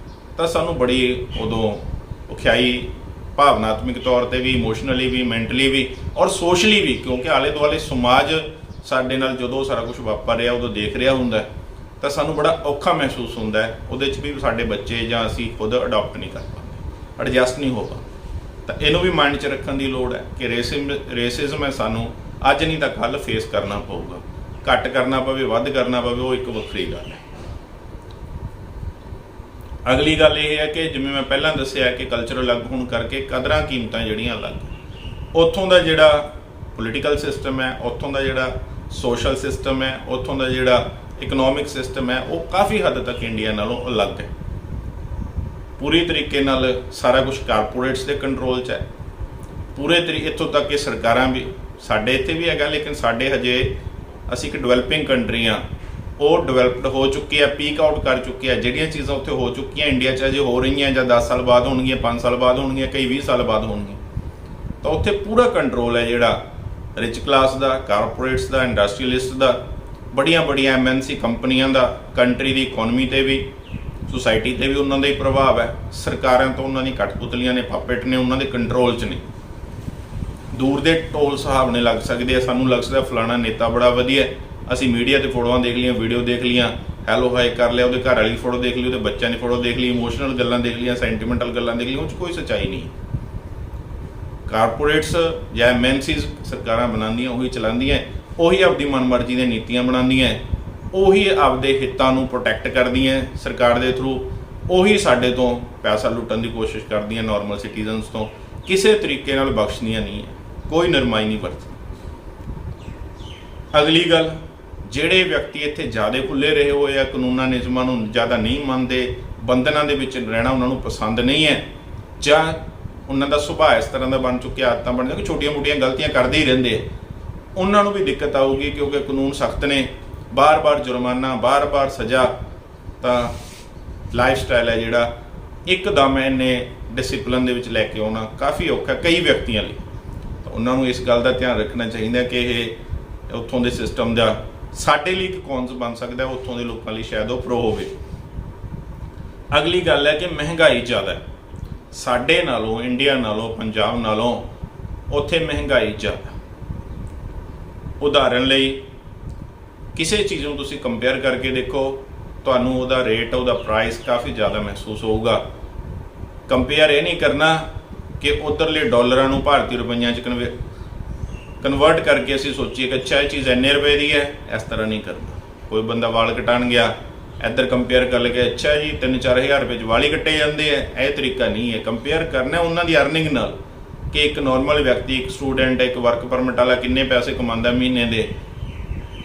ਤਾਂ ਸਾਨੂੰ ਬੜੀ ਉਦੋਂ ਔਖਿਆਈ, ਭਾਵਨਾਤਮਕ ਤੌਰ 'ਤੇ ਵੀ, ਇਮੋਸ਼ਨਲੀ ਵੀ, ਮੈਂਟਲੀ ਵੀ ਔਰ ਸੋਸ਼ਲੀ ਵੀ, ਕਿਉਂਕਿ ਆਲੇ ਦੁਆਲੇ ਸਮਾਜ ਸਾਡੇ ਨਾਲ ਜਦੋਂ ਸਾਰਾ ਕੁਝ ਵਾਪਰ ਰਿਹਾ ਉਦੋਂ ਦੇਖ ਰਿਹਾ ਹੁੰਦਾ ਤਾਂ ਸਾਨੂੰ ਬੜਾ ਔਖਾ ਮਹਿਸੂਸ ਹੁੰਦਾ ਹੈ। ਉਹਦੇ 'ਚ ਵੀ ਸਾਡੇ ਬੱਚੇ ਜਾਂ ਅਸੀਂ ਖੁਦ ਅਡਾਪਟ ਨਹੀਂ ਕਰ ਪਾਉਂਦੇ, ਐਡਜਸਟ ਨਹੀਂ ਹੋ ਪਾਉਂਦੇ। ਤਾਂ ਇਹਨੂੰ ਵੀ ਮਾਈਂਡ 'ਚ ਰੱਖਣ ਦੀ ਲੋੜ ਹੈ ਕਿ ਰੇਸਿਜ਼ਮ ਹੈ, ਸਾਨੂੰ ਅੱਜ ਨਹੀਂ ਤਾਂ ਕੱਲ੍ਹ ਫੇਸ ਕਰਨਾ ਪਊਗਾ। ਘੱਟ ਕਰਨਾ ਪਵੇ, ਵੱਧ ਕਰਨਾ ਪਵੇ, ਉਹ ਇੱਕ ਵੱਖਰੀ ਗੱਲ ਹੈ। ਅਗਲੀ ਗੱਲ ਇਹ ਹੈ ਕਿ ਜਿਵੇਂ ਮੈਂ ਪਹਿਲਾਂ ਦੱਸਿਆ ਕਿ ਕਲਚਰ ਅਲੱਗ ਹੋਣ ਕਰਕੇ ਕਦਰਾਂ ਕੀਮਤਾਂ ਜਿਹੜੀਆਂ ਅਲੱਗ, ਉੱਥੋਂ ਦਾ ਜਿਹੜਾ ਪੋਲੀਟੀਕਲ ਸਿਸਟਮ ਹੈ, ਉੱਥੋਂ ਦਾ ਜਿਹੜਾ ਸੋਸ਼ਲ ਸਿਸਟਮ ਹੈ, ਉੱਥੋਂ ਦਾ ਜਿਹੜਾ ਇਕਨੋਮਿਕ ਸਿਸਟਮ ਹੈ, ਉਹ ਕਾਫੀ ਹੱਦ ਤੱਕ ਇੰਡੀਆ ਨਾਲੋਂ ਅਲੱਗ ਹੈ। ਪੂਰੀ ਤਰੀਕੇ ਨਾਲ ਸਾਰਾ ਕੁਝ ਕਾਰਪੋਰੇਟਸ ਦੇ ਕੰਟਰੋਲ 'ਚ ਹੈ। ਪੂਰੇ ਇੱਥੋਂ ਤੱਕ ਕਿ ਸਰਕਾਰਾਂ ਵੀ, ਸਾਡੇ ਇੱਥੇ ਵੀ ਹੈਗਾ, ਲੇਕਿਨ ਸਾਡੇ ਹਜੇ, ਅਸੀਂ ਇੱਕ ਡਿਵੈਲਪਿੰਗ ਕੰਟਰੀ ਆ, ਉਹ ਡਿਵੈਲਪਡ ਹੋ ਚੁੱਕੀ ਹੈ, ਪੀਕ ਆਊਟ ਕਰ ਚੁੱਕੀ ਹੈ। ਜਿਹੜੀਆਂ ਚੀਜ਼ਾਂ ਉੱਥੇ ਹੋ ਚੁੱਕੀਆਂ ਇੰਡੀਆ 'ਚ ਅਜੇ ਹੋ ਰਹੀਆਂ, ਜਾਂ 10 ਸਾਲ ਬਾਅਦ ਹੋਣਗੀਆਂ, 5 ਸਾਲ ਬਾਅਦ ਹੋਣਗੀਆਂ, ਕਈ 20 ਸਾਲ ਬਾਅਦ ਹੋਣਗੀਆਂ। ਤਾਂ ਉੱਥੇ ਪੂਰਾ ਕੰਟਰੋਲ ਹੈ ਜਿਹੜਾ ਰਿਚ ਕਲਾਸ ਦਾ, ਕਾਰਪੋਰੇਟਸ ਦਾ, ਇੰਡਸਟਰੀਅਲਿਸਟ ਦਾ, ਬੜੀਆਂ ਬੜੀਆਂ MNC ਕੰਪਨੀਆਂ ਦਾ। ਕੰਟਰੀ ਦੀ ਇਕੋਨਮੀ 'ਤੇ ਵੀ, ਸੁਸਾਇਟੀ 'ਤੇ ਵੀ ਉਹਨਾਂ ਦਾ ਹੀ ਪ੍ਰਭਾਵ ਹੈ। ਸਰਕਾਰਾਂ ਤੋਂ ਉਹਨਾਂ ਦੀ ਕਠਪੁਤਲੀਆਂ ਨੇ, ਪਾਪੇਟ ਨੇ, ਉਹਨਾਂ ਦੇ ਕੰਟਰੋਲ 'ਚ ਨੇ। ਦੂਰ ਦੇ ਟੋਲ ਸੁਹਾਵਣੇ ਲੱਗ ਸਕਦੇ ਆ, ਸਾਨੂੰ ਲੱਗ ਸਕਦਾ ਫਲਾਣਾ ਨੇਤਾ ਬੜਾ ਵਧੀਆ, ਅਸੀਂ ਮੀਡੀਆ 'ਤੇ ਫੋਟੋਆਂ ਦੇਖ ਲਈਆਂ, ਵੀਡੀਓ ਦੇਖ ਲਈਆਂ, ਹੈਲੋ ਹਾਈ ਕਰ ਲਿਆ, ਉਹਦੇ ਘਰ ਵਾਲੀ ਫੋਟੋ ਦੇਖ ਲਈ, ਉਹਦੇ ਬੱਚਿਆਂ ਦੀ ਫੋਟੋ ਦੇਖ ਲਈ, ਇਮੋਸ਼ਨਲ ਗੱਲਾਂ ਦੇਖ ਲਈਆਂ, ਸੈਂਟੀਮੈਂਟਲ ਗੱਲਾਂ ਦੇਖ ਲਈਆਂ, ਉਹ 'ਚ ਕੋਈ ਸੱਚਾਈ ਨਹੀਂ। ਕਾਰਪੋਰੇਟਸ ਜਾਂ MNCs ਸਰਕਾਰਾਂ ਬਣਾਉਂਦੀਆਂ, ਉਹੀ ਚਲਾਉਂਦੀਆਂ, ਉਹੀ ਆਪਣੀ ਮਨਮਰਜ਼ੀ ਦੀਆਂ ਨੀਤੀਆਂ ਬਣਾਉਂਦੀਆਂ, ਉਹੀ ਆਪਦੇ ਹਿੱਤਾਂ ਨੂੰ ਪ੍ਰੋਟੈਕਟ ਕਰਦੀਆਂ ਸਰਕਾਰ ਦੇ ਥਰੂ, ਉਹੀ ਸਾਡੇ ਤੋਂ ਪੈਸਾ ਲੁੱਟਣ ਦੀ ਕੋਸ਼ਿਸ਼ ਕਰਦੀਆਂ ਨਾਰਮਲ ਸਿਟੀਜ਼ਨਸ ਤੋਂ। ਕਿਸੇ ਤਰੀਕੇ ਨਾਲ ਬਖਸ਼ਦੀਆਂ ਨਹੀਂ ਹੈ, ਕੋਈ ਨਰਮਾਈ ਨਹੀਂ ਵਰਤਦੀ। ਅਗਲੀ ਗੱਲ, ਜਿਹੜੇ ਵਿਅਕਤੀ ਇੱਥੇ ਜ਼ਿਆਦਾ ਖੁੱਲ੍ਹੇ ਰਹੇ ਹੋਏ ਆ, ਕਾਨੂੰਨਾਂ ਨਿਯਮਾਂ ਨੂੰ ਜ਼ਿਆਦਾ ਨਹੀਂ ਮੰਨਦੇ, ਬੰਧਨਾਂ ਦੇ ਵਿੱਚ ਰਹਿਣਾ ਉਹਨਾਂ ਨੂੰ ਪਸੰਦ ਨਹੀਂ ਹੈ, ਜਾਂ ਉਹਨਾਂ ਦਾ ਸੁਭਾਅ ਇਸ ਤਰ੍ਹਾਂ ਦਾ ਬਣ ਚੁੱਕਿਆ, ਆਦਤਾਂ ਬਣ ਜਾਂਦੀਆਂ ਕਿ ਛੋਟੀਆਂ-ਮੋਟੀਆਂ ਗਲਤੀਆਂ ਕਰਦੇ ਹੀ ਰਹਿੰਦੇ ਆ, ਉਹਨਾਂ ਨੂੰ ਵੀ ਦਿੱਕਤ ਆਊਗੀ, ਕਿਉਂਕਿ ਕਾਨੂੰਨ ਸਖਤ ਨੇ, ਬਾਰ-ਬਾਰ ਜੁਰਮਾਨਾ, ਬਾਰ-ਬਾਰ ਸਜ਼ਾ। ਤਾਂ ਲਾਈਫ ਸਟਾਈਲ ਹੈ ਜਿਹੜਾ ਇੱਕਦਮ ਇਹਨੇ ਡਿਸਿਪਲਿਨ ਦੇ ਵਿੱਚ ਲੈ ਕੇ ਆਉਣਾ ਕਾਫੀ ਔਖਾ ਕਈ ਵਿਅਕਤੀਆਂ ਲਈ। ਤਾਂ ਉਹਨਾਂ ਨੂੰ ਇਸ ਗੱਲ ਦਾ ਧਿਆਨ ਰੱਖਣਾ ਚਾਹੀਦਾ ਕਿ ਇਹ ਉੱਥੋਂ ਦੇ ਸਿਸਟਮ ਦਾ ਸਾਡੇ ਲਈ ਇੱਕ ਕੌਨਸ ਬਣ ਸਕਦਾ, ਉੱਥੋਂ ਦੇ ਲੋਕਾਂ ਲਈ ਸ਼ਾਇਦ ਉਹ ਪ੍ਰੋ ਹੋਵੇ। ਅਗਲੀ ਗੱਲ ਹੈ ਕਿ ਮਹਿੰਗਾਈ ਜ਼ਿਆਦਾ ਹੈ ਸਾਡੇ ਨਾਲੋਂ, ਇੰਡੀਆ ਨਾਲੋਂ, ਪੰਜਾਬ ਨਾਲੋਂ ਉੱਥੇ ਮਹਿੰਗਾਈ ਜ਼ਿਆਦਾ। ਉਦਾਹਰਨ ਲਈ ਕਿਸੇ ਚੀਜ਼ ਨੂੰ ਤੁਸੀਂ ਕੰਪੇਅਰ ਕਰਕੇ ਦੇਖੋ, ਤੁਹਾਨੂੰ ਉਹਦਾ ਰੇਟ, ਉਹਦਾ ਪ੍ਰਾਈਸ ਕਾਫੀ ਜ਼ਿਆਦਾ ਮਹਿਸੂਸ ਹੋਊਗਾ। ਕੰਪੇਅਰ ਇਹ ਨਹੀਂ ਕਰਨਾ ਕਿ ਉੱਧਰਲੇ ਡਾਲਰਾਂ ਨੂੰ ਭਾਰਤੀ ਰੁਪਈਆਂ 'ਚ ਕਨਵਰਟ ਕਰਕੇ ਅਸੀਂ ਸੋਚੀਏ ਕਿ ਅੱਛਾ ਇਹ ਚੀਜ਼ ਇੰਨੇ ਰੁਪਏ ਦੀ ਹੈ, ਇਸ ਤਰ੍ਹਾਂ ਨਹੀਂ ਕਰਨਾ। ਕੋਈ ਬੰਦਾ ਵਾਲ ਕਟਾਉਣ ਗਿਆ, ਇੱਧਰ ਕੰਪੇਅਰ ਕਰ ਲਗੇ, ਅੱਛਾ ਜੀ 3-4 ਹਜ਼ਾਰ ਰੁਪਏ 'ਚ ਵਾਲ ਹੀ ਕੱਟੇ ਜਾਂਦੇ ਆ, ਇਹ ਤਰੀਕਾ ਨਹੀਂ ਹੈ। ਕੰਪੇਅਰ ਕਰਨਾ ਉਹਨਾਂ ਦੀ ਅਰਨਿੰਗ ਨਾਲ ਕਿ ਇੱਕ ਨੋਰਮਲ ਵਿਅਕਤੀ, ਇੱਕ ਸਟੂਡੈਂਟ, ਇੱਕ ਵਰਕ ਪਰਮਿਟ ਵਾਲਾ ਕਿੰਨੇ ਪੈਸੇ ਕਮਾਉਂਦਾ ਮਹੀਨੇ ਦੇ,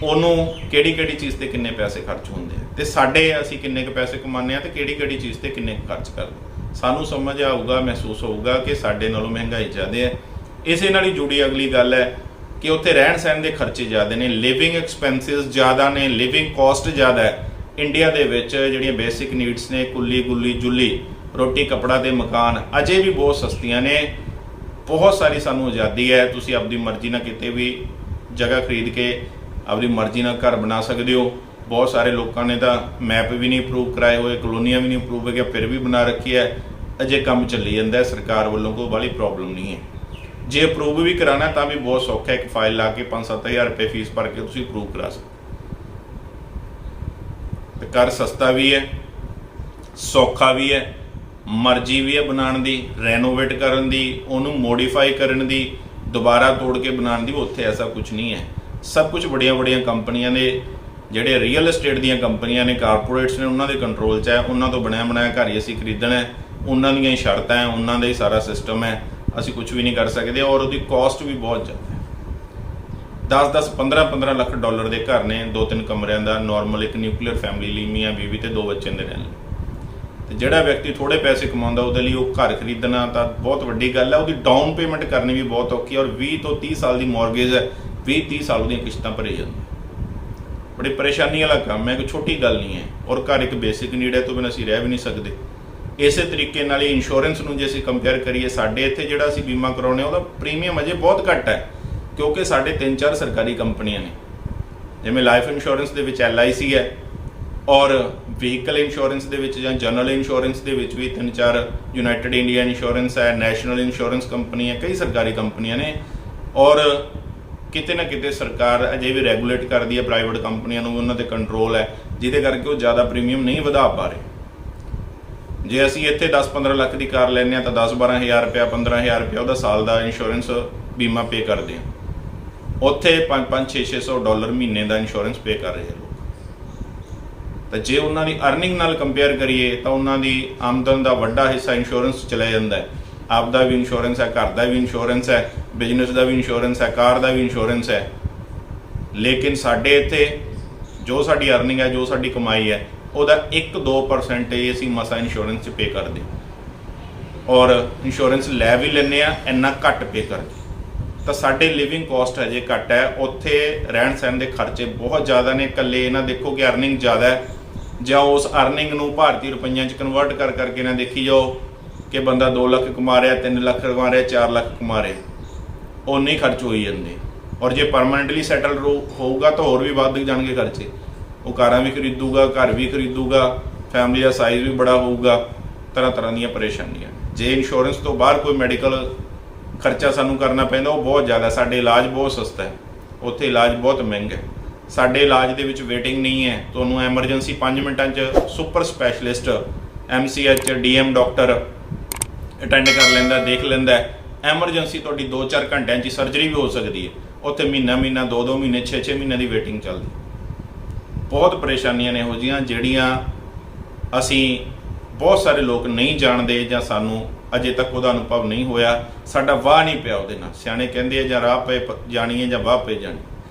ਉਹਨੂੰ ਕਿਹੜੀ ਚੀਜ਼ 'ਤੇ ਕਿੰਨੇ ਪੈਸੇ ਖਰਚ ਹੁੰਦੇ ਆ, ਅਤੇ ਸਾਡੇ ਅਸੀਂ ਕਿੰਨੇ ਕੁ ਪੈਸੇ ਕਮਾਉਂਦੇ ਹਾਂ ਅਤੇ ਕਿਹੜੀ ਚੀਜ਼ 'ਤੇ ਕਿੰਨੇ ਕੁ ਖਰਚ ਕਰਦੇ। ਸਾਨੂੰ ਸਮਝ ਆਊਗਾ, ਮਹਿਸੂਸ ਹੋਊਗਾ ਕਿ ਸਾਡੇ ਨਾਲੋਂ ਮਹਿੰਗਾਈ ਜ਼ਿਆਦਾ ਹੈ। ਇਸੇ ਨਾਲ ਹੀ ਜੁੜੀ ਅਗਲੀ ਗੱਲ ਹੈ ਕਿ ਉੱਥੇ ਰਹਿਣ ਸਹਿਣ ਦੇ ਖਰਚੇ ਜ਼ਿਆਦਾ ਨੇ, ਲਿਵਿੰਗ ਐਕਸਪੈਂਸਿਸ ਜ਼ਿਆਦਾ ਨੇ, ਲਿਵਿੰਗ ਕਾਸਟ ਜ਼ਿਆਦਾ ਹੈ। ਇੰਡੀਆ ਦੇ ਵਿੱਚ ਜਿਹੜੀਆਂ ਬੇਸਿਕ ਨੀਡਸ ਨੇ, ਕੁੱਲੀ ਗੁੱਲੀ ਜੁੱਲੀ, ਰੋਟੀ ਕੱਪੜਾ ਤੇ ਮਕਾਨ ਅਜੇ ਵੀ ਬਹੁਤ ਸਸਤੀਆਂ ਨੇ। ਬਹੁਤ ਸਾਰੀ ਸਾਨੂੰ ਆਜ਼ਾਦੀ ਹੈ, ਤੁਸੀਂ ਆਪਦੀ ਮਰਜ਼ੀ ਨਾਲ ਕਿਤੇ ਵੀ ਜਗ੍ਹਾ ਖਰੀਦ ਕੇ ਆਪਦੀ ਮਰਜ਼ੀ ਨਾਲ ਘਰ ਬਣਾ ਸਕਦੇ ਹੋ। ਬਹੁਤ ਸਾਰੇ ਲੋਕਾਂ ਨੇ ਤਾਂ ਮੈਪ ਵੀ ਨਹੀਂ ਅਪਰੂਵ ਕਰਾਏ ਹੋਏ, ਕਲੋਨੀਆਂ ਵੀ ਨਹੀਂ ਅਪਰੂਵ ਹੈਗੀਆਂ, ਫਿਰ ਵੀ ਬਣਾ ਰੱਖੀ ਹੈ। ਅਜੇ ਕੰਮ ਚੱਲੀ ਜਾਂਦਾ, ਸਰਕਾਰ ਵੱਲੋਂ ਕੋਈ ਬਾਹਲੀ ਪ੍ਰੋਬਲਮ ਨਹੀਂ ਹੈ। ਜੇ ਅਪਰੂਵ ਵੀ ਕਰਾਉਣਾ ਤਾਂ ਵੀ ਬਹੁਤ ਸੌਖਾ, ਇੱਕ ਫਾਈਲ ਲਾ ਕੇ 5-7 ਹਜ਼ਾਰ ਰੁਪਏ ਫੀਸ ਭਰ ਕੇ ਤੁਸੀਂ ਅਪਰੂਵ ਕਰਾ ਸਕਦੇ। ਤੇ ਘਰ ਸਸਤਾ ਵੀ ਹੈ, ਸੌਖਾ ਵੀ ਹੈ, ਮਰਜ਼ੀ ਵੀ ਹੈ ਬਣਾਉਣ ਦੀ, ਰੈਨੋਵੇਟ ਕਰਨ ਦੀ, ਉਹਨੂੰ ਮੋਡੀਫਾਈ ਕਰਨ ਦੀ, ਦੁਬਾਰਾ ਤੋੜ ਕੇ ਬਣਾਉਣ ਦੀ। ਉੱਥੇ ਐਸਾ ਕੁਝ ਨਹੀਂ ਹੈ। ਸਭ ਕੁਝ ਵੱਡੀਆਂ ਵੱਡੀਆਂ ਕੰਪਨੀਆਂ ਦੇ, ਜਿਹੜੇ ਰੀਅਲ ਏਸਟੇਟ ਦੀਆਂ ਕੰਪਨੀਆਂ ਨੇ, ਕਾਰਪੋਰੇਟਸ ਨੇ, ਉਹਨਾਂ ਦੇ ਕੰਟਰੋਲ 'ਚ ਹੈ। ਉਹਨਾਂ ਤੋਂ ਬਣਿਆ ਬਣਾਇਆ ਘਰ ਹੀ ਅਸੀਂ ਖਰੀਦਣਾ ਹੈ, ਉਹਨਾਂ ਦੀਆਂ ਹੀ ਸ਼ਰਤਾਂ ਹੈ, ਉਹਨਾਂ ਦਾ ਹੀ ਸਾਰਾ ਸਿਸਟਮ ਹੈ। ਅਸੀਂ ਕੁਝ ਵੀ ਨਹੀਂ ਕਰ ਸਕਦੇ ਔਰ ਉਹਦੀ ਕਾਸਟ ਵੀ ਬਹੁਤ ਜ਼ਿਆਦਾ ਹੈ। 10-10, 15-15 ਲੱਖ ਡਾਲਰ ਦੇ ਘਰ ਨੇ, 2-3 ਕਮਰਿਆਂ ਦਾ, ਨੋਰਮਲ ਇੱਕ ਨਿਊਕਲੀਅਰ ਫੈਮਿਲੀ ਲਈ, ਮੀਆਂ ਬੀਵੀ ਤੇ 2 ਬੱਚੇ ਦੇ ਰਹਿਣ ਲਈ। ਤੇ ਜਿਹੜਾ ਵਿਅਕਤੀ ਥੋੜੇ ਪੈਸੇ ਕਮਾਉਂਦਾ ਉਹਦੇ ਲਈ ਉਹ ਘਰ ਖਰੀਦਣਾ ਤਾਂ ਬਹੁਤ ਵੱਡੀ ਗੱਲ ਹੈ। ਉਹਦੀ ਡਾਊਨ ਪੇਮੈਂਟ ਕਰਨੀ ਵੀ ਬਹੁਤ ਔਖੀ ਹੈ ਔਰ 20 ਤੋਂ 30 ਸਾਲ ਦੀ ਮੌਰਗੇਜ ਹੈ, 20-30 ਸਾਲ ਦੀਆਂ ਕਿਸ਼ਤਾਂ ਭਰੀ ਜਾਂਦੀਆਂ। ਬੜੀ ਪਰੇਸ਼ਾਨੀ ਵਾਲਾ ਕੰਮ ਹੈ, ਕੋਈ ਛੋਟੀ ਗੱਲ ਨਹੀਂ ਹੈ। ਔਰ ਘਰ ਇੱਕ ਬੇਸਿਕ ਨੀਡ ਹੈ, ਤੋਂ ਬਿਨਾਂ ਅਸੀਂ ਰਹਿ ਵੀ ਨਹੀਂ ਸਕਦੇ। ਇਸੇ ਤਰੀਕੇ ਨਾਲ ਹੀ ਇੰਸ਼ੋਰੈਂਸ ਨੂੰ ਜੇ ਅਸੀਂ ਕੰਪੇਅਰ ਕਰੀਏ, ਸਾਡੇ ਇੱਥੇ ਜਿਹੜਾ ਅਸੀਂ ਬੀਮਾ ਕਰਾਉਂਦੇ ਉਹਦਾ ਪ੍ਰੀਮੀਅਮ ਅਜੇ ਬਹੁਤ ਘੱਟ ਹੈ, ਕਿਉਂਕਿ ਸਾਡੇ 3-4 ਸਰਕਾਰੀ ਕੰਪਨੀਆਂ ਨੇ। ਜਿਵੇਂ ਲਾਈਫ ਇੰਸ਼ੋਰੈਂਸ ਦੇ ਵਿੱਚ LIC ਹੈ ਔਰ ਵਹੀਕਲ ਇੰਸ਼ੋਰੈਂਸ ਦੇ ਵਿੱਚ ਜਾਂ ਜਨਰਲ ਇੰਸ਼ੋਰੈਂਸ ਦੇ ਵਿੱਚ ਵੀ 3-4 ਯੂਨਾਈਟਿਡ ਇੰਡੀਆ ਇੰਸ਼ੋਰੈਂਸ ਹੈ, ਨੈਸ਼ਨਲ ਇੰਸ਼ੋਰੈਂਸ ਕੰਪਨੀ ਹੈ, ਕਈ ਸਰਕਾਰੀ ਕੰਪਨੀਆਂ ਨੇ। ਔਰ ਕਿਤੇ ਨਾ ਕਿਤੇ ਸਰਕਾਰ ਅਜੇ ਵੀ ਰੈਗੂਲੇਟ ਕਰਦੀ ਹੈ ਪ੍ਰਾਈਵੇਟ ਕੰਪਨੀਆਂ ਨੂੰ, ਉਹਨਾਂ 'ਤੇ ਕੰਟਰੋਲ ਹੈ, ਜਿਹਦੇ ਕਰਕੇ ਉਹ ਜ਼ਿਆਦਾ ਪ੍ਰੀਮੀਅਮ ਨਹੀਂ ਵਧਾ ਪਾ ਰਹੇ। ਜੇ ਅਸੀਂ ਇੱਥੇ 10-15 ਲੱਖ ਦੀ ਕਾਰ ਲੈਂਦੇ ਹਾਂ ਤਾਂ 10-12 ਹਜ਼ਾਰ ਰੁਪਇਆ, 15 ਹਜ਼ਾਰ ਰੁਪਇਆ ਉਹਦਾ ਸਾਲ ਦਾ ਇੰਸ਼ੋਰੈਂਸ ਬੀਮਾ ਪੇ ਕਰਦੇ ਹਾਂ। ਉੱਥੇ 500, 600 ਡਾਲਰ ਮਹੀਨੇ ਦਾ ਇੰਸ਼ੋਰੈਂਸ ਪੇ ਕਰ ਰਹੇ ਲੋਕ। ਤਾਂ ਜੇ ਉਹਨਾਂ ਦੀ ਅਰਨਿੰਗ ਨਾਲ ਕੰਪੇਅਰ ਕਰੀਏ ਤਾਂ ਉਹਨਾਂ ਦੀ ਆਮਦਨ ਦਾ ਵੱਡਾ ਹਿੱਸਾ ਇੰਸ਼ੋਰੈਂਸ 'ਚ ਚਲਾ ਜਾਂਦਾ ਹੈ। ਆਪਦਾ ਵੀ ਇੰਸ਼ੋਰੈਂਸ ਹੈ, ਘਰ ਦਾ ਵੀ ਇੰਸ਼ੋਰੈਂਸ ਹੈ, ਬਿਜ਼ਨਸ ਦਾ ਵੀ ਇੰਸ਼ੋਰੈਂਸ ਹੈ, ਕਾਰ ਦਾ ਵੀ ਇੰਸ਼ੋਰੈਂਸ ਹੈ। ਲੇਕਿਨ ਸਾਡੇ ਇੱਥੇ ਜੋ ਸਾਡੀ ਅਰਨਿੰਗ ਹੈ, ਜੋ ਸਾਡੀ ਕਮਾਈ ਹੈ, ਉਹਦਾ 1-2% ਹੀ ਅਸੀਂ ਮਸਾ ਇੰਸ਼ੋਰੈਂਸ 'ਚ ਪੇ ਕਰਦੇ ਔਰ ਇੰਸ਼ੋਰੈਂਸ ਲੈ ਵੀ ਲੈਂਦੇ ਹਾਂ ਇੰਨਾ ਘੱਟ ਪੇ ਕਰਕੇ। ਤਾਂ ਸਾਡੇ ਲਿਵਿੰਗ ਕਾਸਟ ਹਜੇ ਘੱਟ ਹੈ, ਉੱਥੇ ਰਹਿਣ ਸਹਿਣ ਦੇ ਖਰਚੇ ਬਹੁਤ ਜ਼ਿਆਦਾ ਨੇ। ਇਕੱਲੇ ਇਹਨਾਂ ਦੇਖੋ ਕਿ ਅਰਨਿੰਗ ਜ਼ਿਆਦਾ ਹੈ, ਜਾਂ ਉਸ ਅਰਨਿੰਗ ਨੂੰ ਭਾਰਤੀ ਰੁਪਈਆਂ 'ਚ ਕਨਵਰਟ ਕਰਕੇ ਨਾ ਦੇਖੀ ਜਾਓ ਕਿ ਬੰਦਾ 2 ਲੱਖ ਕਮਾ ਰਿਹਾ, 3 ਲੱਖ ਕਮਾ ਰਿਹਾ, 4 ਲੱਖ ਕਮਾ ਰਿਹਾ, ਉਨੇ ਹੀ ਖਰਚ ਹੋਈ ਜਾਂਦੇ। ਔਰ ਜੇ ਪਰਮਾਨੈਂਟਲੀ ਸੈਟਲ ਹੋਊਗਾ ਤਾਂ ਹੋਰ ਵੀ ਵੱਧ ਜਾਣਗੇ ਖਰਚੇ। ਉਹ ਕਾਰਾਂ ਵੀ ਖਰੀਦੂਗਾ, ਘਰ ਵੀ ਖਰੀਦੂਗਾ, ਫੈਮਿਲੀ ਦਾ ਸਾਈਜ਼ ਵੀ ਬੜਾ ਹੋਊਗਾ, ਤਰ੍ਹਾਂ ਤਰ੍ਹਾਂ ਦੀਆਂ ਪਰੇਸ਼ਾਨੀਆਂ। ਜੇ ਇੰਸ਼ੋਰੈਂਸ ਤੋਂ ਬਾਹਰ ਕੋਈ ਮੈਡੀਕਲ ਖਰਚਾ ਸਾਨੂੰ ਕਰਨਾ ਪੈਂਦਾ ਉਹ ਬਹੁਤ ਜ਼ਿਆਦਾ। ਸਾਡੇ ਇਲਾਜ ਬਹੁਤ ਸਸਤਾ ਹੈ, ਉੱਥੇ ਇਲਾਜ ਬਹੁਤ ਮਹਿੰਗਾ ਹੈ। ਸਾਡੇ ਇਲਾਜ ਦੇ ਵਿੱਚ ਵੇਟਿੰਗ ਨਹੀਂ ਹੈ, ਤੁਹਾਨੂੰ ਐਮਰਜੈਂਸੀ 5 ਮਿੰਟਾਂ 'ਚ super specialist MCH DM doctor attend ਕਰ ਲੈਂਦਾ, ਦੇਖ ਲੈਂਦਾ। ਐਮਰਜੈਂਸੀ ਤੁਹਾਡੀ 2-4 ਘੰਟਿਆਂ 'ਚ ਸਰਜਰੀ ਵੀ ਹੋ ਸਕਦੀ ਹੈ, ਉੱਥੇ ਮਹੀਨਾ 2-2 ਮਹੀਨੇ 6-6 ਮਹੀਨਿਆਂ ਦੀ ਵੇਟਿੰਗ ਚੱਲਦੀ। ਬਹੁਤ ਪਰੇਸ਼ਾਨੀਆਂ ਨੇ ਇਹੋ ਜਿਹੀਆਂ ਜਿਹੜੀਆਂ ਅਸੀਂ ਬਹੁਤ ਸਾਰੇ ਲੋਕ ਨਹੀਂ ਜਾਣਦੇ ਜਾਂ ਸਾਨੂੰ ਅਜੇ ਤੱਕ ਉਹਦਾ ਅਨੁਭਵ ਨਹੀਂ ਹੋਇਆ। ਸਾਡਾ ਵਾਹ ਨਹੀਂ ਪਿਆ ਉਹਦੇ ਨਾਲ। ਸਿਆਣੇ ਕਹਿੰਦੇ ਆ ਜਾਂ ਰਾਹ ਪਏ ਜਾਣੀ ਹੈ ਜਾਂ ਵਾਹ ਪਏ ਜਾਣੀ।